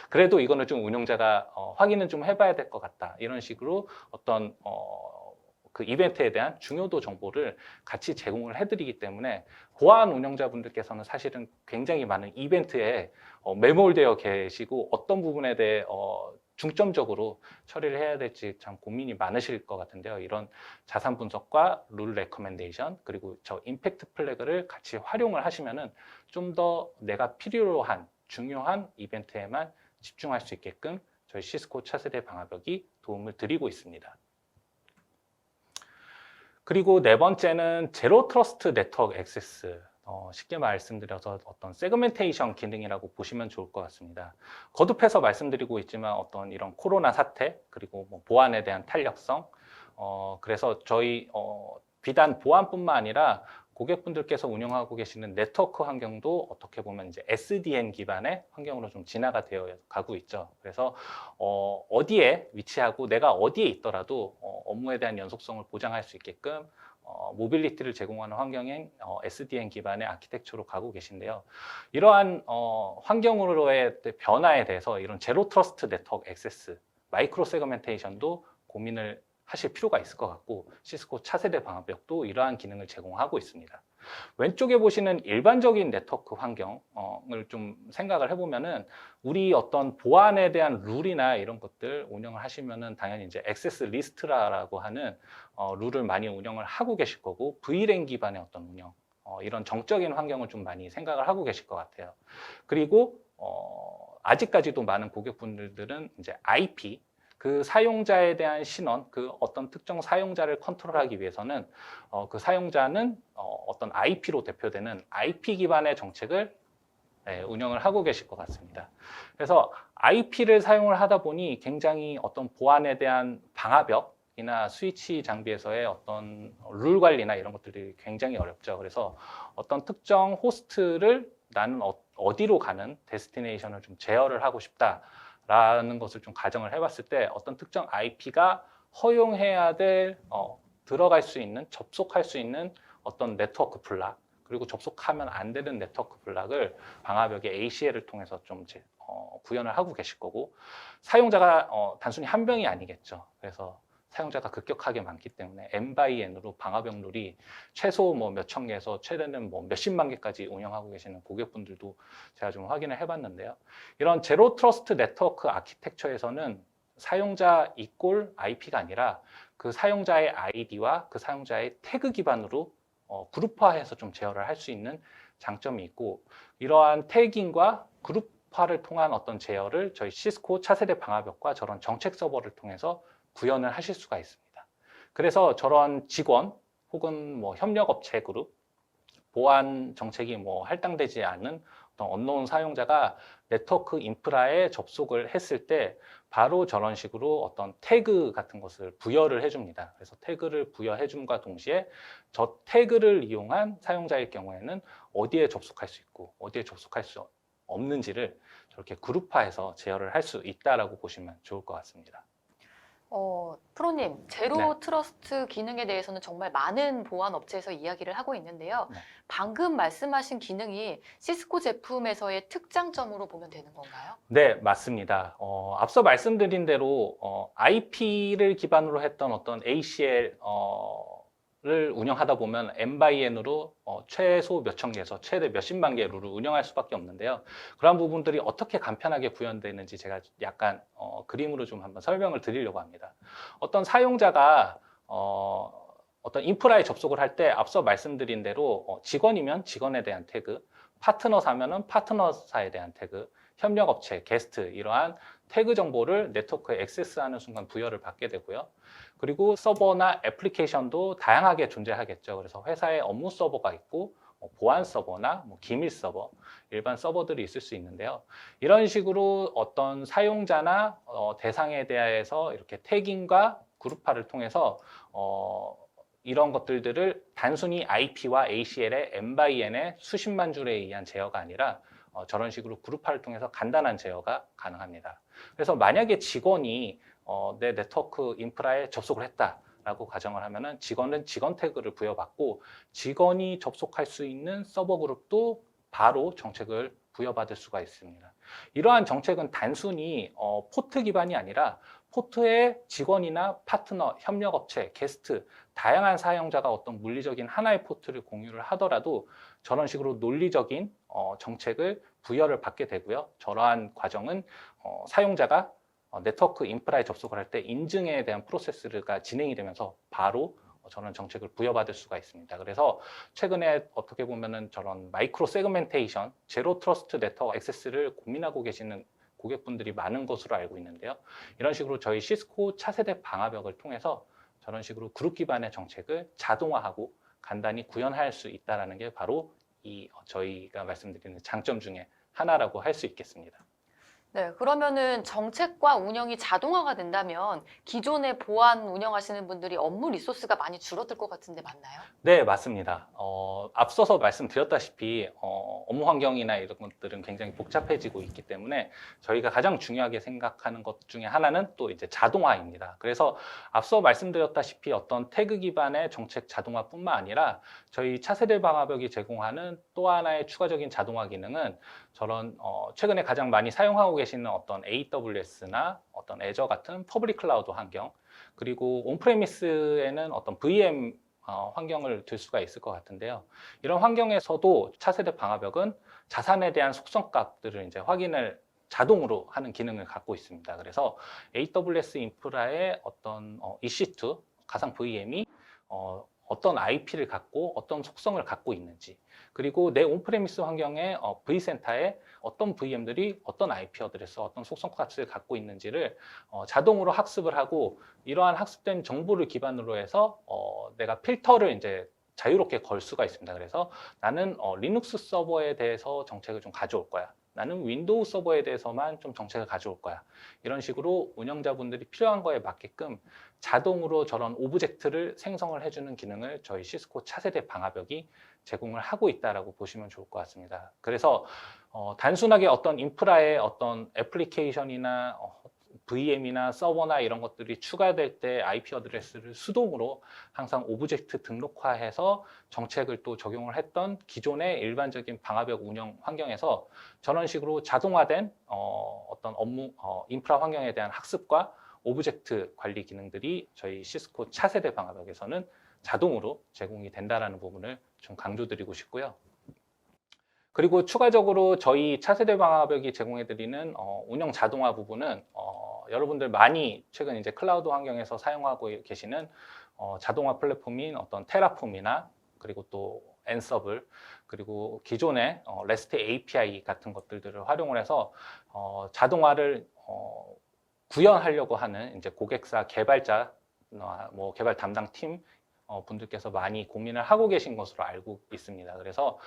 그래도 이거는 좀 운영자가 확인은 좀 해봐야 될 것 같다, 이런 식으로 어떤 그 이벤트에 대한 중요도 정보를 같이 제공을 해드리기 때문에 보안 운영자분들께서는 사실은 굉장히 많은 이벤트에 매몰되어 계시고 어떤 부분에 대해 중점적으로 처리를 해야 될지 참 고민이 많으실 것 같은데요. 이런 자산 분석과 룰 레커멘데이션 그리고 저 임팩트 플래그를 같이 활용을 하시면은 좀 더 내가 필요로 한 중요한 이벤트에만 집중할 수 있게끔 저희 시스코 차세대 방화벽이 도움을 드리고 있습니다. 그리고 네 번째는 제로 트러스트 네트워크 액세스. 쉽게 말씀드려서 어떤 세그멘테이션 기능이라고 보시면 좋을 것 같습니다. 거듭해서 말씀드리고 있지만 어떤 이런 코로나 사태 그리고 뭐 보안에 대한 탄력성, 그래서 저희 비단 보안뿐만 아니라 고객분들께서 운영하고 계시는 네트워크 환경도 어떻게 보면 이제 SDN 기반의 환경으로 좀 진화가 되어 가고 있죠. 그래서 어디에 위치하고 내가 어디에 있더라도 업무에 대한 연속성을 보장할 수 있게끔 모빌리티를 제공하는 환경인 SDN 기반의 아키텍처로 가고 계신데요. 이러한 환경으로의 변화에 대해서 이런 제로 트러스트 네트워크 액세스, 마이크로 세그멘테이션도 고민을 하실 필요가 있을 것 같고 시스코 차세대 방화벽도 이러한 기능을 제공하고 있습니다. 왼쪽에 보시는 일반적인 네트워크 환경을 좀 생각을 해보면은 우리 어떤 보안에 대한 룰이나 이런 것들 운영을 하시면은 당연히 이제 액세스 리스트라고 하는 룰을 많이 운영을 하고 계실 거고 VLAN 기반의 어떤 운영 이런 정적인 환경을 좀 많이 생각을 하고 계실 것 같아요. 그리고 아직까지도 많은 고객분들은 이제 IP 그 사용자에 대한 신원, 그 어떤 특정 사용자를 컨트롤하기 위해서는 그 사용자는 어떤 IP로 대표되는 IP 기반의 정책을 운영을 하고 계실 것 같습니다. 그래서 IP를 사용을 하다 보니 굉장히 어떤 보안에 대한 방화벽이나 스위치 장비에서의 어떤 룰 관리나 이런 것들이 굉장히 어렵죠. 그래서 어떤 특정 호스트를 나는 어디로 가는 데스티네이션을 좀 제어를 하고 싶다. 라는 것을 좀 가정을 해봤을 때 어떤 특정 IP가 허용해야 될 들어갈 수 있는 접속할 수 있는 어떤 네트워크 블락 그리고 접속하면 안 되는 네트워크 블락을 방화벽의 ACL을 통해서 좀 구현을 하고 계실 거고 사용자가 단순히 한 명이 아니겠죠. 그래서 사용자가 급격하게 많기 때문에 N/N으로 방화벽 룰이 최소 뭐 몇천 개에서 최대는 뭐 몇십만 개까지 운영하고 계시는 고객분들도 제가 좀 확인을 해봤는데요. 이런 제로 트러스트 네트워크 아키텍처에서는 사용자 이꼴 IP가 아니라 그 사용자의 아이디와 그 사용자의 태그 기반으로 그룹화해서 좀 제어를 할 수 있는 장점이 있고 이러한 태깅과 그룹화를 통한 어떤 제어를 저희 시스코 차세대 방화벽과 저런 정책 서버를 통해서 구현을 하실 수가 있습니다. 그래서 저런 직원 혹은 뭐 협력업체 그룹, 보안 정책이 뭐 할당되지 않은 어떤 언노운 사용자가 네트워크 인프라에 접속을 했을 때 바로 저런 식으로 어떤 태그 같은 것을 부여를 해줍니다. 그래서 태그를 부여해줌과 동시에 저 태그를 이용한 사용자일 경우에는 어디에 접속할 수 있고 어디에 접속할 수 없는지를 저렇게 그룹화해서 제어를 할 수 있다라고 보시면 좋을 것 같습니다. 프로님, 제로 네. 트러스트 기능에 대해서는 정말 많은 보안 업체에서 이야기를 하고 있는데요. 네. 방금 말씀하신 기능이 시스코 제품에서의 특장점으로 보면 되는 건가요? 네, 맞습니다. 앞서 말씀드린 대로 IP를 기반으로 했던 어떤 ACL 를 운영하다 보면 N/N으로 최소 몇천 개에서 최대 몇십만 개 룰을 운영할 수밖에 없는데요. 그런 부분들이 어떻게 간편하게 구현되는지 제가 약간 그림으로 좀 한번 설명을 드리려고 합니다. 어떤 사용자가 어떤 인프라에 접속을 할 때 앞서 말씀드린 대로 직원이면 직원에 대한 태그, 파트너사면은 파트너사에 대한 태그, 협력업체, 게스트 이러한 태그 정보를 네트워크에 액세스하는 순간 부여를 받게 되고요. 그리고 서버나 애플리케이션도 다양하게 존재하겠죠. 그래서 회사에 업무 서버가 있고 보안 서버나 기밀 서버, 일반 서버들이 있을 수 있는데요. 이런 식으로 어떤 사용자나 대상에 대해서 이렇게 태깅과 그룹화를 통해서 이런 것들을 단순히 IP와 ACL의 N/N의 수십만 줄에 의한 제어가 아니라 저런 식으로 그룹화를 통해서 간단한 제어가 가능합니다. 그래서 만약에 직원이 내 네트워크 인프라에 접속을 했다라고 가정을 하면은 직원은 직원 태그를 부여받고 직원이 접속할 수 있는 서버 그룹도 바로 정책을 부여받을 수가 있습니다. 이러한 정책은 단순히 포트 기반이 아니라 포트의 직원이나 파트너, 협력업체, 게스트, 다양한 사용자가 어떤 물리적인 하나의 포트를 공유를 하더라도 저런 식으로 논리적인 정책을 부여를 받게 되고요. 저러한 과정은 사용자가 네트워크 인프라에 접속을 할 때 인증에 대한 프로세스가 진행이 되면서 바로 저런 정책을 부여받을 수가 있습니다. 그래서 최근에 어떻게 보면은 저런 마이크로 세그멘테이션, 제로 트러스트 네트워크 액세스를 고민하고 계시는 고객분들이 많은 것으로 알고 있는데요. 이런 식으로 저희 시스코 차세대 방화벽을 통해서 저런 식으로 그룹 기반의 정책을 자동화하고 간단히 구현할 수 있다는 게 바로 이 저희가 말씀드리는 장점 중에 하나라고 할 수 있겠습니다. 네, 그러면은 정책과 운영이 자동화가 된다면 기존의 보안 운영하시는 분들이 업무 리소스가 많이 줄어들 것 같은데 맞나요? 네, 맞습니다. 앞서서 말씀드렸다시피 업무 환경이나 이런 것들은 굉장히 복잡해지고 있기 때문에 저희가 가장 중요하게 생각하는 것 중에 하나는 또 이제 자동화입니다. 그래서 앞서 말씀드렸다시피 어떤 태그 기반의 정책 자동화뿐만 아니라 저희 차세대 방화벽이 제공하는 또 하나의 추가적인 자동화 기능은 저런 최근에 가장 많이 사용하고 계시는 어떤 AWS나 어떤 애저 같은 퍼블릭 클라우드 환경, 그리고 온프레미스에는 어떤 VM 환경을 들 수가 있을 것 같은데요. 이런 환경에서도 차세대 방화벽은 자산에 대한 속성값들을 이제 확인을 자동으로 하는 기능을 갖고 있습니다. 그래서 AWS 인프라의 어떤 EC2 가상 VM이 어떤 IP를 갖고 어떤 속성을 갖고 있는지, 그리고 내 온프레미스 환경의 vCenter에 어떤 VM들이 어떤 IP 어드레스, 어떤 속성 값을 갖고 있는지를 자동으로 학습을 하고 이러한 학습된 정보를 기반으로 해서 내가 필터를 이제 자유롭게 걸 수가 있습니다. 그래서 나는 리눅스 서버에 대해서 정책을 좀 가져올 거야. 나는 윈도우 서버에 대해서만 좀 정책을 가져올 거야. 이런 식으로 운영자분들이 필요한 거에 맞게끔 자동으로 저런 오브젝트를 생성을 해주는 기능을 저희 시스코 차세대 방화벽이 제공을 하고 있다라고 보시면 좋을 것 같습니다. 그래서 단순하게 어떤 인프라에 어떤 애플리케이션이나 VM이나 서버나 이런 것들이 추가될 때 IP 어드레스를 수동으로 항상 오브젝트 등록화해서 정책을 또 적용을 했던 기존의 일반적인 방화벽 운영 환경에서 저런 식으로 자동화된 어떤 업무 인프라 환경에 대한 학습과 오브젝트 관리 기능들이 저희 시스코 차세대 방화벽에서는 자동으로 제공이 된다는 부분을 좀 강조드리고 싶고요. 그리고 추가적으로 저희 차세대 방화벽이 제공해드리는 운영 자동화 부분은 여러분들 많이 최근 이제 클라우드 환경에서 사용하고 계시는 자동화 플랫폼인 어떤 테라폼이나 그리고 또 앤서블 그리고 기존의 REST API 같은 것들을 활용을 해서 자동화를 구현하려고 하는 이제 고객사 개발자 뭐 개발 담당 팀 분들께서 많이 고민을 하고 계신 것으로 알고 있습니다. 그래서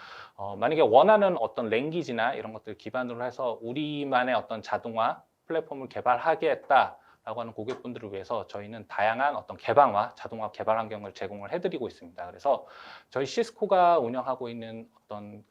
만약에 원하는 어떤 랭귀지나 이런 것들 기반으로 해서 우리만의 어떤 자동화 플랫폼을 개발하겠다라고 하는 고객분들을 위해서 저희는 다양한 어떤 개방화, 자동화 개발 환경을 제공을 해드리고 있습니다. 그래서 저희 시스코가 운영하고 있는 어떤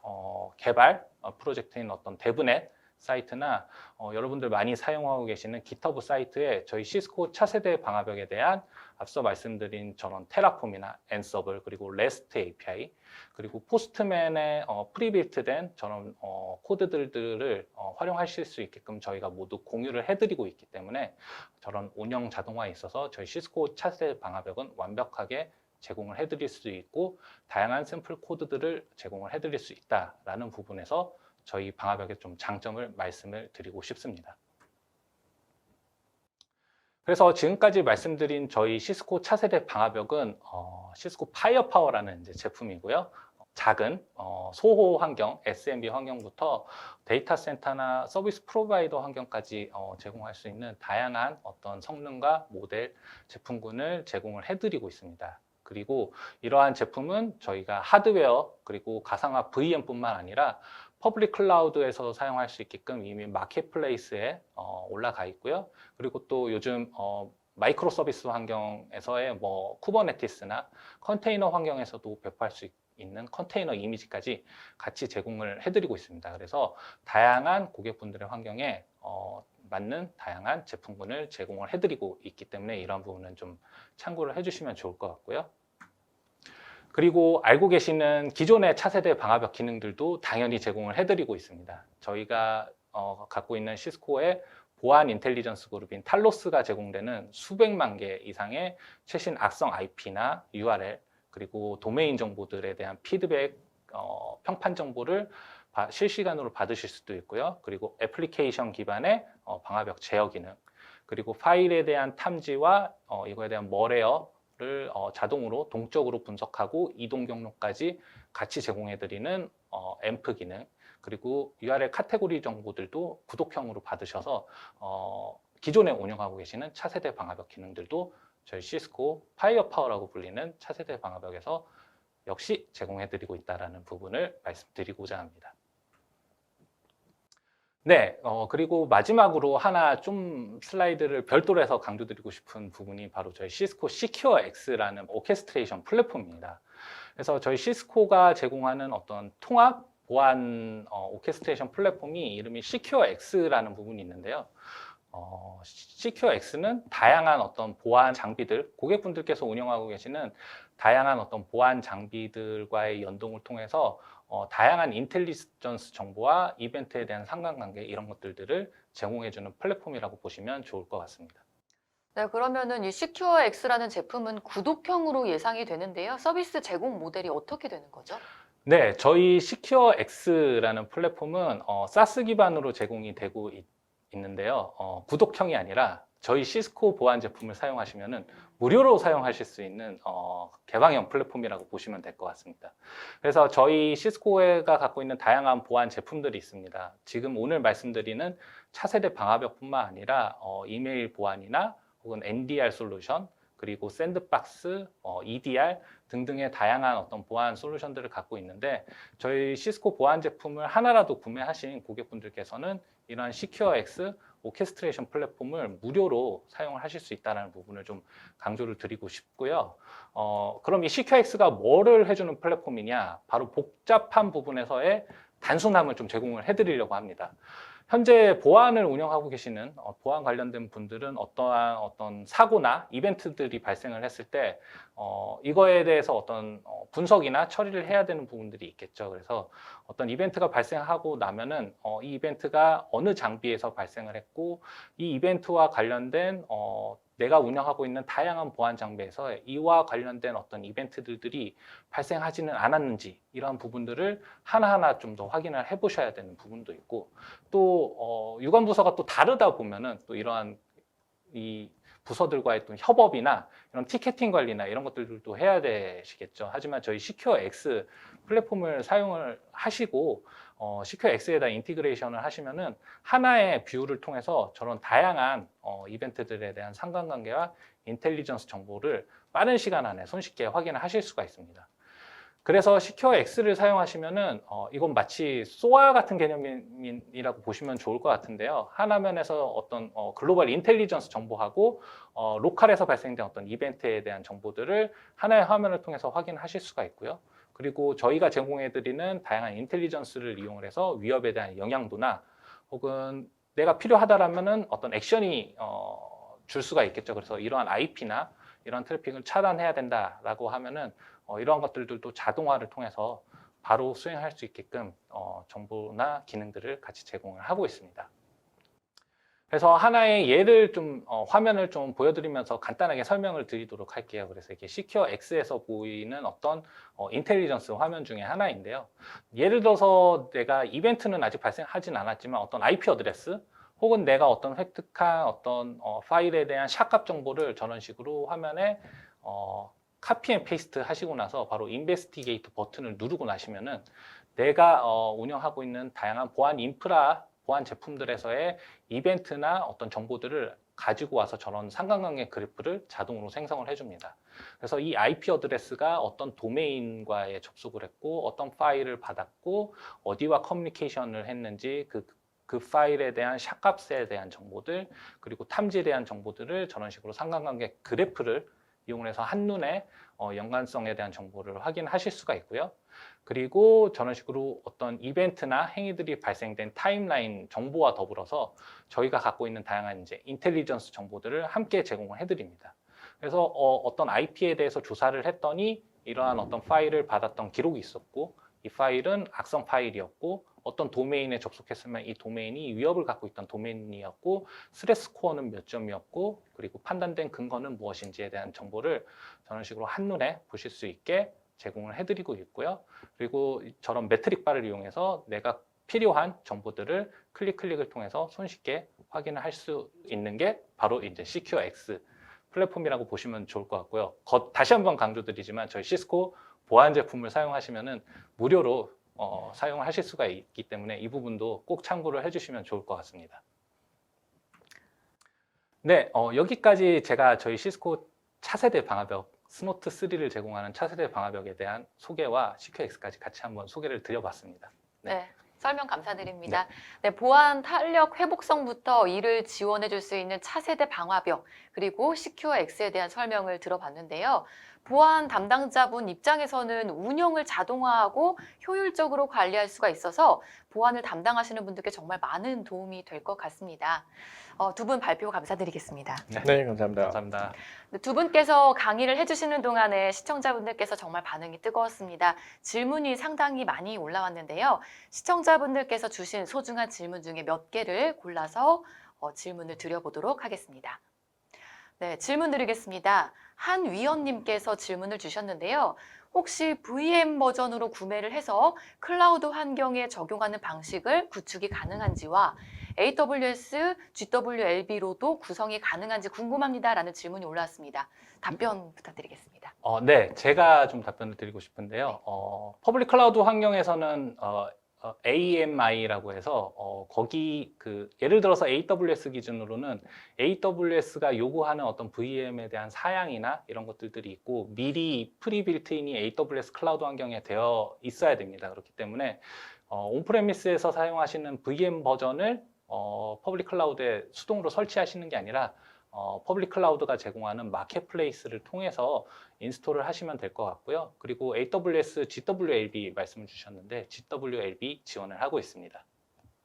개발 프로젝트인 어떤 데브넷 사이트나 여러분들 많이 사용하고 계시는 GitHub 사이트에 저희 시스코 차세대 방화벽에 대한 앞서 말씀드린 저런 테라폼이나 앤서블 그리고 REST API 그리고 포스트맨의 프리빌트된 저런 코드들을 활용하실 수 있게끔 저희가 모두 공유를 해드리고 있기 때문에 저런 운영 자동화에 있어서 저희 시스코 차세대 방화벽은 완벽하게 제공을 해드릴 수 있고 다양한 샘플 코드들을 제공을 해드릴 수 있다라는 부분에서 저희 방화벽의 좀 장점을 말씀을 드리고 싶습니다. 그래서 지금까지 말씀드린 저희 시스코 차세대 방화벽은 시스코 파이어파워라는 이제 제품이고요. 작은 소호 환경, SMB 환경부터 데이터 센터나 서비스 프로바이더 환경까지 제공할 수 있는 다양한 어떤 성능과 모델 제품군을 제공을 해드리고 있습니다. 그리고 이러한 제품은 저희가 하드웨어 그리고 가상화 VM뿐만 아니라 퍼블릭 클라우드에서 사용할 수 있게끔 이미 마켓플레이스에 올라가 있고요. 그리고 또 요즘 마이크로 서비스 환경에서의 뭐 쿠버네티스나 컨테이너 환경에서도 배포할 수 있는 컨테이너 이미지까지 같이 제공을 해드리고 있습니다. 그래서 다양한 고객분들의 환경에 맞는 다양한 제품군을 제공을 해드리고 있기 때문에 이런 부분은 좀 참고를 해주시면 좋을 것 같고요. 그리고 알고 계시는 기존의 차세대 방화벽 기능들도 당연히 제공을 해드리고 있습니다. 저희가 갖고 있는 시스코의 보안 인텔리전스 그룹인 탈로스가 제공되는 수백만 개 이상의 최신 악성 IP나 URL 그리고 도메인 정보들에 대한 피드백, 평판 정보를 실시간으로 받으실 수도 있고요. 그리고 애플리케이션 기반의 방화벽 제어 기능, 그리고 파일에 대한 탐지와 이거에 대한 머레어를 자동으로 동적으로 분석하고 이동 경로까지 같이 제공해드리는 앰프 기능, 그리고 URL 카테고리 정보들도 구독형으로 받으셔서 기존에 운영하고 계시는 차세대 방화벽 기능들도 저희 시스코 파이어파워라고 불리는 차세대 방화벽에서 역시 제공해드리고 있다는 부분을 말씀드리고자 합니다. 네, 그리고 마지막으로 하나 좀 슬라이드를 별도로 해서 강조드리고 싶은 부분이 바로 저희 시스코 시큐어 X라는 오케스트레이션 플랫폼입니다. 그래서 저희 시스코가 제공하는 어떤 통합 보안 오케스트레이션 플랫폼이 이름이 시큐어 X라는 부분이 있는데요. 시큐어 X는 다양한 어떤 보안 장비들, 고객분들께서 운영하고 계시는 다양한 어떤 보안 장비들과의 연동을 통해서 다양한 인텔리전스 정보와 이벤트에 대한 상관관계 이런 것들을 제공해주는 플랫폼이라고 보시면 좋을 것 같습니다. 네, 그러면은 이 시큐어 X라는 제품은 구독형으로 예상이 되는데요. 서비스 제공 모델이 어떻게 되는 거죠? 네, 저희 시큐어 X라는 플랫폼은 사스 기반으로 제공이 되고 있는데요. 구독형이 아니라 저희 시스코 보안 제품을 사용하시면은 무료로 사용하실 수 있는 개방형 플랫폼이라고 보시면 될 것 같습니다. 그래서 저희 시스코가 갖고 있는 다양한 보안 제품들이 있습니다. 지금 오늘 말씀드리는 차세대 방화벽뿐만 아니라 이메일 보안이나 혹은 NDR 솔루션, 그리고 샌드박스, EDR 등등의 다양한 어떤 보안 솔루션들을 갖고 있는데 저희 시스코 보안 제품을 하나라도 구매하신 고객분들께서는 이러한 시큐어 X 오케스트레이션 플랫폼을 무료로 사용을 하실 수 있다는 부분을 좀 강조를 드리고 싶고요. 그럼 이 시큐어 X가 뭐를 해주는 플랫폼이냐? 바로 복잡한 부분에서의 단순함을 좀 제공을 해드리려고 합니다. 현재 보안을 운영하고 계시는 보안 관련된 분들은 어떠한 어떤 사고나 이벤트들이 발생을 했을 때 이거에 대해서 어떤 분석이나 처리를 해야 되는 부분들이 있겠죠. 그래서 어떤 이벤트가 발생하고 나면은 이 이벤트가 어느 장비에서 발생을 했고 이 이벤트와 관련된 내가 운영하고 있는 다양한 보안 장비에서 이와 관련된 어떤 이벤트들이 발생하지는 않았는지 이러한 부분들을 하나하나 좀 더 확인을 해보셔야 되는 부분도 있고 또 유관 부서가 또 다르다 보면은 또 이러한 이 부서들과의 또 협업이나 이런 티켓팅 관리나 이런 것들도 해야 되시겠죠. 하지만 저희 시큐어 X 플랫폼을 사용을 하시고 시큐어 X에다 인티그레이션을 하시면은 하나의 뷰를 통해서 저런 다양한 이벤트들에 대한 상관관계와 인텔리전스 정보를 빠른 시간 안에 손쉽게 확인을 하실 수가 있습니다. 그래서 시큐어 X를 사용하시면은 이건 마치 SOA 같은 개념이라고 보시면 좋을 것 같은데요. 하나면에서 어떤 글로벌 인텔리전스 정보하고 로컬에서 발생된 어떤 이벤트에 대한 정보들을 하나의 화면을 통해서 확인하실 수가 있고요. 그리고 저희가 제공해드리는 다양한 인텔리전스를 이용을 해서 위협에 대한 영향도나 혹은 내가 필요하다라면은 어떤 액션이 줄 수가 있겠죠. 그래서 이러한 IP나 이런 트래픽을 차단해야 된다라고 하면은 이러한 것들도 자동화를 통해서 바로 수행할 수 있게끔 정보나 기능들을 같이 제공을 하고 있습니다. 그래서 하나의 예를 좀 화면을 좀 보여드리면서 간단하게 설명을 드리도록 할게요. 그래서 이게 시큐어 X에서 보이는 어떤 인텔리전스 화면 중에 하나인데요. 예를 들어서 내가 이벤트는 아직 발생하진 않았지만 어떤 IP 어드레스 혹은 내가 어떤 획득한 어떤 파일에 대한 샷값 정보를 저런 식으로 화면에 카피 앤 페이스트 하시고 나서 바로 인베스티게이트 버튼을 누르고 나시면은 내가 운영하고 있는 다양한 보안 인프라, 보안 제품들에서의 이벤트나 어떤 정보들을 가지고 와서 저런 상관관계 그래프를 자동으로 생성을 해줍니다. 그래서 이 IP 어드레스가 어떤 도메인과의 접속을 했고 어떤 파일을 받았고 어디와 커뮤니케이션을 했는지 그 파일에 대한 샷값에 대한 정보들 그리고 탐지에 대한 정보들을 저런 식으로 상관관계 그래프를 이용해서 한눈에 연관성에 대한 정보를 확인하실 수가 있고요. 그리고 저런 식으로 어떤 이벤트나 행위들이 발생된 타임라인 정보와 더불어서 저희가 갖고 있는 다양한 이제 인텔리전스 정보들을 함께 제공을 해드립니다. 그래서 어떤 IP에 대해서 조사를 했더니 이러한 어떤 파일을 받았던 기록이 있었고 이 파일은 악성 파일이었고 어떤 도메인에 접속했으면 이 도메인이 위협을 갖고 있던 도메인이었고 스트레스 스코어는 몇 점이었고 그리고 판단된 근거는 무엇인지에 대한 정보를 저런 식으로 한눈에 보실 수 있게 제공을 해드리고 있고요. 그리고 저런 매트릭 바를 이용해서 내가 필요한 정보들을 클릭을 통해서 손쉽게 확인을 할 수 있는 게 바로 이제 시큐어 X 플랫폼이라고 보시면 좋을 것 같고요. 다시 한번 강조드리지만 저희 시스코 보안 제품을 사용하시면은 무료로 사용을 하실 수가 있기 때문에 이 부분도 꼭 참고를 해주시면 좋을 것 같습니다. 네, 여기까지 제가 저희 시스코 차세대 방화벽 스노트 3를 제공하는 차세대 방화벽에 대한 소개와 CQX까지 같이 한번 소개를 드려봤습니다. 네. 설명 감사드립니다. 네, 보안 탄력 회복성부터 이를 지원해 줄 수 있는 차세대 방화벽 그리고 시큐어 X에 대한 설명을 들어봤는데요. 보안 담당자분 입장에서는 운영을 자동화하고 효율적으로 관리할 수가 있어서 보안을 담당하시는 분들께 정말 많은 도움이 될 것 같습니다. 두 분 발표 감사드리겠습니다. 네, 감사합니다. 감사합니다. 두 분께서 강의를 해주시는 동안에 시청자분들께서 정말 반응이 뜨거웠습니다. 질문이 상당히 많이 올라왔는데요. 시청자분들께서 주신 소중한 질문 중에 몇 개를 골라서 질문을 드려보도록 하겠습니다. 네, 질문 드리겠습니다. 한 위원님께서 질문을 주셨는데요. 혹시 VM 버전으로 구매를 해서 클라우드 환경에 적용하는 방식을 구축이 가능한지와 AWS, GWLB로도 구성이 가능한지 궁금합니다. 라는 질문이 올라왔습니다. 답변 부탁드리겠습니다. 네, 제가 좀 답변을 드리고 싶은데요. 퍼블릭 클라우드 환경에서는 AMI라고 해서 거기 예를 들어서 AWS 기준으로는 AWS가 요구하는 어떤 VM에 대한 사양이나 이런 것들이 있고 미리 프리빌트인이 AWS 클라우드 환경에 되어 있어야 됩니다. 그렇기 때문에 온프레미스에서 사용하시는 VM 버전을 퍼블릭 클라우드에 수동으로 설치하시는 게 아니라 퍼블릭 클라우드가 제공하는 마켓플레이스를 통해서 인스톨을 하시면 될 것 같고요. 그리고 AWS GWLB 말씀을 주셨는데 GWLB 지원을 하고 있습니다.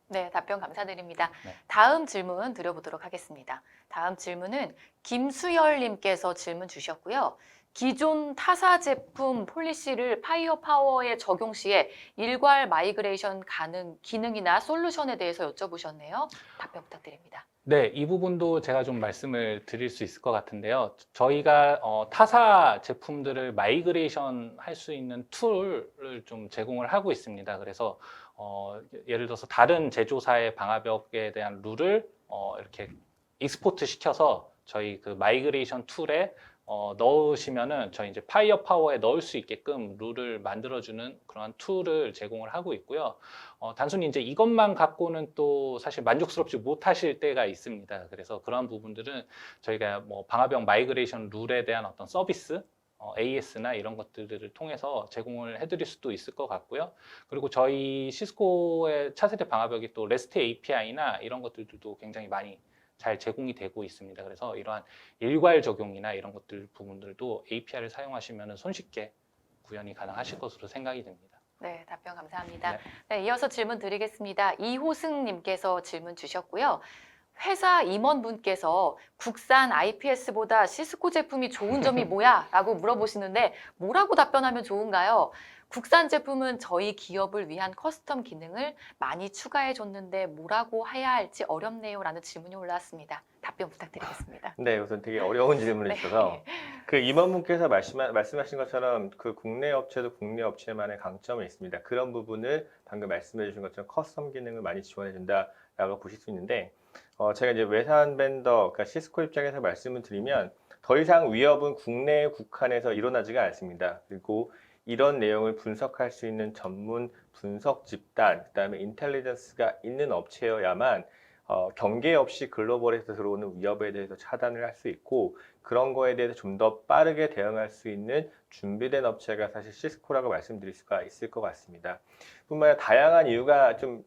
네, 답변 감사드립니다. 네. 다음 질문 드려보도록 하겠습니다. 다음 질문은 김수열님께서 질문 주셨고요. 기존 타사 제품 폴리시를 파이어파워에 적용 시에 일괄 마이그레이션 가능 기능이나 솔루션에 대해서 여쭤보셨네요. 답변 부탁드립니다. 네, 이 부분도 제가 좀 말씀을 드릴 수 있을 것 같은데요. 저희가 타사 제품들을 마이그레이션 할 수 있는 툴을 좀 제공을 하고 있습니다. 그래서 예를 들어서 다른 제조사의 방화벽에 대한 룰을 이렇게 익스포트 시켜서 저희 그 마이그레이션 툴에 넣으시면은 저희 이제 파이어파워에 넣을 수 있게끔 룰을 만들어주는 그런 툴을 제공을 하고 있고요. 단순히 이제 이것만 갖고는 또 사실 만족스럽지 못하실 때가 있습니다. 그래서 그러한 부분들은 저희가 뭐 방화벽 마이그레이션 룰에 대한 어떤 서비스, AS나 이런 것들을 통해서 제공을 해드릴 수도 있을 것 같고요. 그리고 저희 시스코의 차세대 방화벽이 또 REST API나 이런 것들도 굉장히 많이 잘 제공이 되고 있습니다. 그래서 이러한 일괄 적용이나 이런 것들 부분들도 API를 사용하시면 손쉽게 구현이 가능하실 것으로 생각이 됩니다. 네, 답변 감사합니다. 네. 네, 이어서 질문 드리겠습니다. 이호승님께서 질문 주셨고요. 회사 임원분께서 국산 IPS보다 시스코 제품이 좋은 점이 뭐야? 라고 물어보시는데 뭐라고 답변하면 좋은가요? 국산 제품은 저희 기업을 위한 커스텀 기능을 많이 추가해 줬는데 뭐라고 해야 할지 어렵네요. 라는 질문이 올라왔습니다. 답변 부탁드리겠습니다. 네, 우선 되게 어려운 질문이셔서 그 임원분께서 말씀하신 것처럼 그 국내 업체도 국내 업체만의 강점이 있습니다. 그런 부분을 방금 말씀해 주신 것처럼 커스텀 기능을 많이 지원해 준다라고 보실 수 있는데 제가 이제 외산 벤더, 그러니까 시스코 입장에서 말씀을 드리면 더 이상 위협은 국내 국한에서 일어나지가 않습니다. 그리고 이런 내용을 분석할 수 있는 전문 분석 집단, 그다음에 인텔리전스가 있는 업체여야만 경계 없이 글로벌에서 들어오는 위협에 대해서 차단을 할 수 있고 그런 거에 대해서 좀 더 빠르게 대응할 수 있는 준비된 업체가 사실 시스코라고 말씀드릴 수가 있을 것 같습니다. 뿐만 아니라 다양한 이유가 좀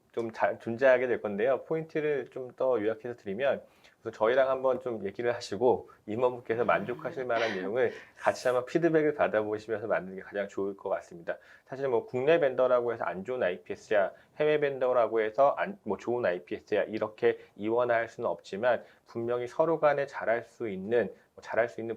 존재하게 될 건데요. 포인트를 좀 더 요약해서 드리면 그래서 저희랑 한번 좀 얘기를 하시고 임원분께서 만족하실 만한 내용을 같이 한번 피드백을 받아보시면서 만드는 게 가장 좋을 것 같습니다. 사실 뭐 국내 벤더라고 해서 안 좋은 IPS야, 해외 벤더라고 해서 뭐 좋은 IPS야 이렇게 이원화할 수는 없지만 분명히 서로 간에 잘할 수 있는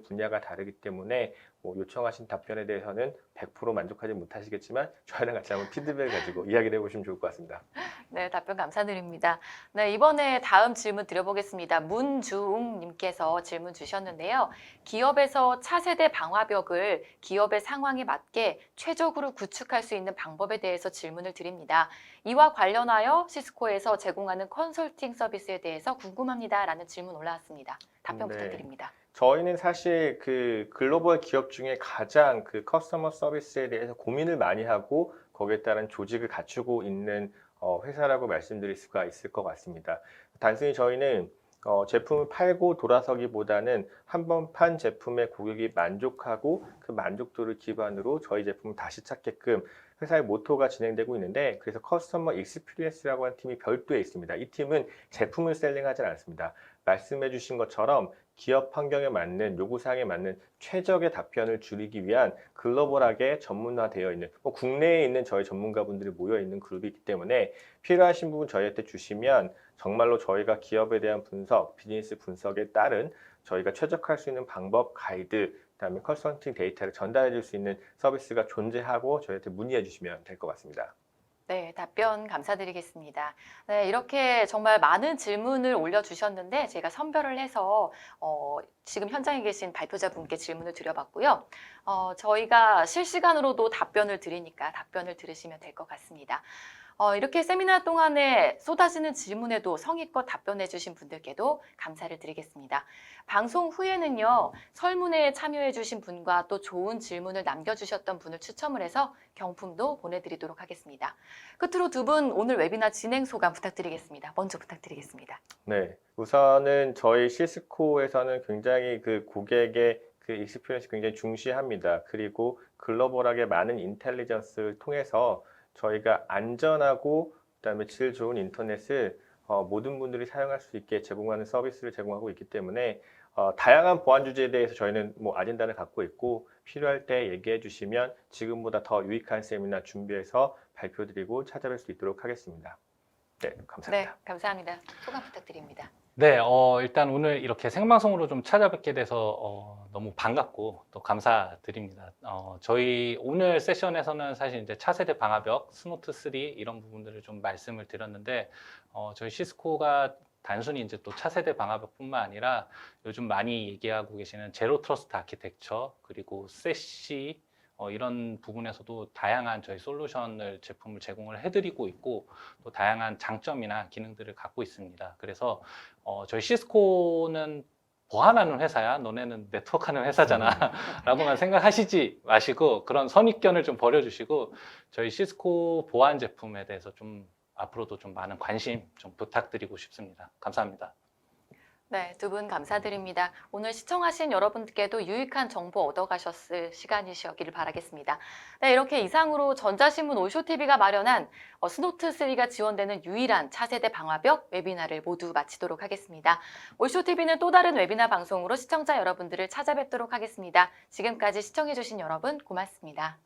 분야가 다르기 때문에 뭐 요청하신 답변에 대해서는 100% 만족하지 못하시겠지만 저희랑 같이 한번 피드백을 가지고 이야기를 해보시면 좋을 것 같습니다. 네, 답변 감사드립니다. 네, 이번에 다음 질문 드려보겠습니다. 문주웅님께서 질문 주셨는데요. 기업에서 차세대 방화벽을 기업의 상황에 맞게 최적으로 구축할 수 있는 방법에 대해서 질문을 드립니다. 이와 관련하여 시스코에서 제공하는 컨설팅 서비스에 대해서 궁금합니다. 라는 질문 올라왔습니다. 답변 네. 부탁드립니다. 저희는 사실 그 글로벌 기업 중에 가장 그 커스터머 서비스에 대해서 고민을 많이 하고 거기에 따른 조직을 갖추고 있는 회사라고 말씀드릴 수가 있을 것 같습니다. 단순히 저희는 제품을 팔고 돌아서기보다는 한 번 판 제품에 고객이 만족하고 그 만족도를 기반으로 저희 제품을 다시 찾게끔 회사의 모토가 진행되고 있는데 그래서 커스터머 익스피리언스라고 하는 팀이 별도에 있습니다. 이 팀은 제품을 셀링하지 않습니다. 말씀해 주신 것처럼 기업 환경에 맞는 요구사항에 맞는 최적의 답변을 줄이기 위한 글로벌하게 전문화되어 있는 국내에 있는 저희 전문가분들이 모여 있는 그룹이 있기 때문에 필요하신 부분 저희한테 주시면 정말로 저희가 기업에 대한 분석, 비즈니스 분석에 따른 저희가 최적화할 수 있는 방법, 가이드, 그다음에 컨설팅 데이터를 전달해 줄 수 있는 서비스가 존재하고 저희한테 문의해 주시면 될 것 같습니다. 네, 답변 감사드리겠습니다. 네, 이렇게 정말 많은 질문을 올려주셨는데 제가 선별을 해서 지금 현장에 계신 발표자분께 질문을 드려봤고요. 저희가 실시간으로도 답변을 드리니까 답변을 들으시면 될 것 같습니다. 이렇게 세미나 동안에 쏟아지는 질문에도 성의껏 답변해 주신 분들께도 감사를 드리겠습니다. 방송 후에는요, 설문회에 참여해 주신 분과 또 좋은 질문을 남겨주셨던 분을 추첨을 해서 경품도 보내드리도록 하겠습니다. 끝으로 두 분 오늘 웨비나 진행 소감 부탁드리겠습니다. 먼저 부탁드리겠습니다. 네, 우선은 저희 시스코에서는 굉장히 그 고객의 그 익스피리언스 굉장히 중시합니다. 그리고 글로벌하게 많은 인텔리전스를 통해서 저희가 안전하고 그다음에 질 좋은 인터넷을 모든 분들이 사용할 수 있게 제공하는 서비스를 제공하고 있기 때문에 다양한 보안 주제에 대해서 저희는 뭐 아젠다를 갖고 있고 필요할 때 얘기해 주시면 지금보다 더 유익한 세미나 준비해서 발표드리고 찾아뵐 수 있도록 하겠습니다. 네, 감사합니다. 네, 감사합니다. 소감 부탁드립니다. 네, 일단 오늘 이렇게 생방송으로 좀 찾아뵙게 돼서 너무 반갑고 또 감사드립니다. 저희 오늘 세션에서는 사실 이제 차세대 방화벽, 스노트 3 이런 부분들을 좀 말씀을 드렸는데 저희 시스코가 단순히 이제 또 차세대 방화벽뿐만 아니라 요즘 많이 얘기하고 계시는 제로 트러스트 아키텍처 그리고 세시 이런 부분에서도 다양한 저희 솔루션을 제품을 제공을 해드리고 있고 또 다양한 장점이나 기능들을 갖고 있습니다. 그래서 저희 시스코는 보안하는 회사야, 너네는 네트워크하는 회사잖아 라고만 생각하시지 마시고 그런 선입견을 좀 버려주시고 저희 시스코 보안 제품에 대해서 좀 앞으로도 좀 많은 관심 좀 부탁드리고 싶습니다. 감사합니다. 네, 두 분 감사드립니다. 오늘 시청하신 여러분께도 유익한 정보 얻어가셨을 시간이셨기를 바라겠습니다. 네, 이렇게 이상으로 전자신문 올쇼TV가 마련한 스노트3가 지원되는 유일한 차세대 방화벽 웨비나를 모두 마치도록 하겠습니다. 올쇼TV는 또 다른 웨비나 방송으로 시청자 여러분들을 찾아뵙도록 하겠습니다. 지금까지 시청해주신 여러분 고맙습니다.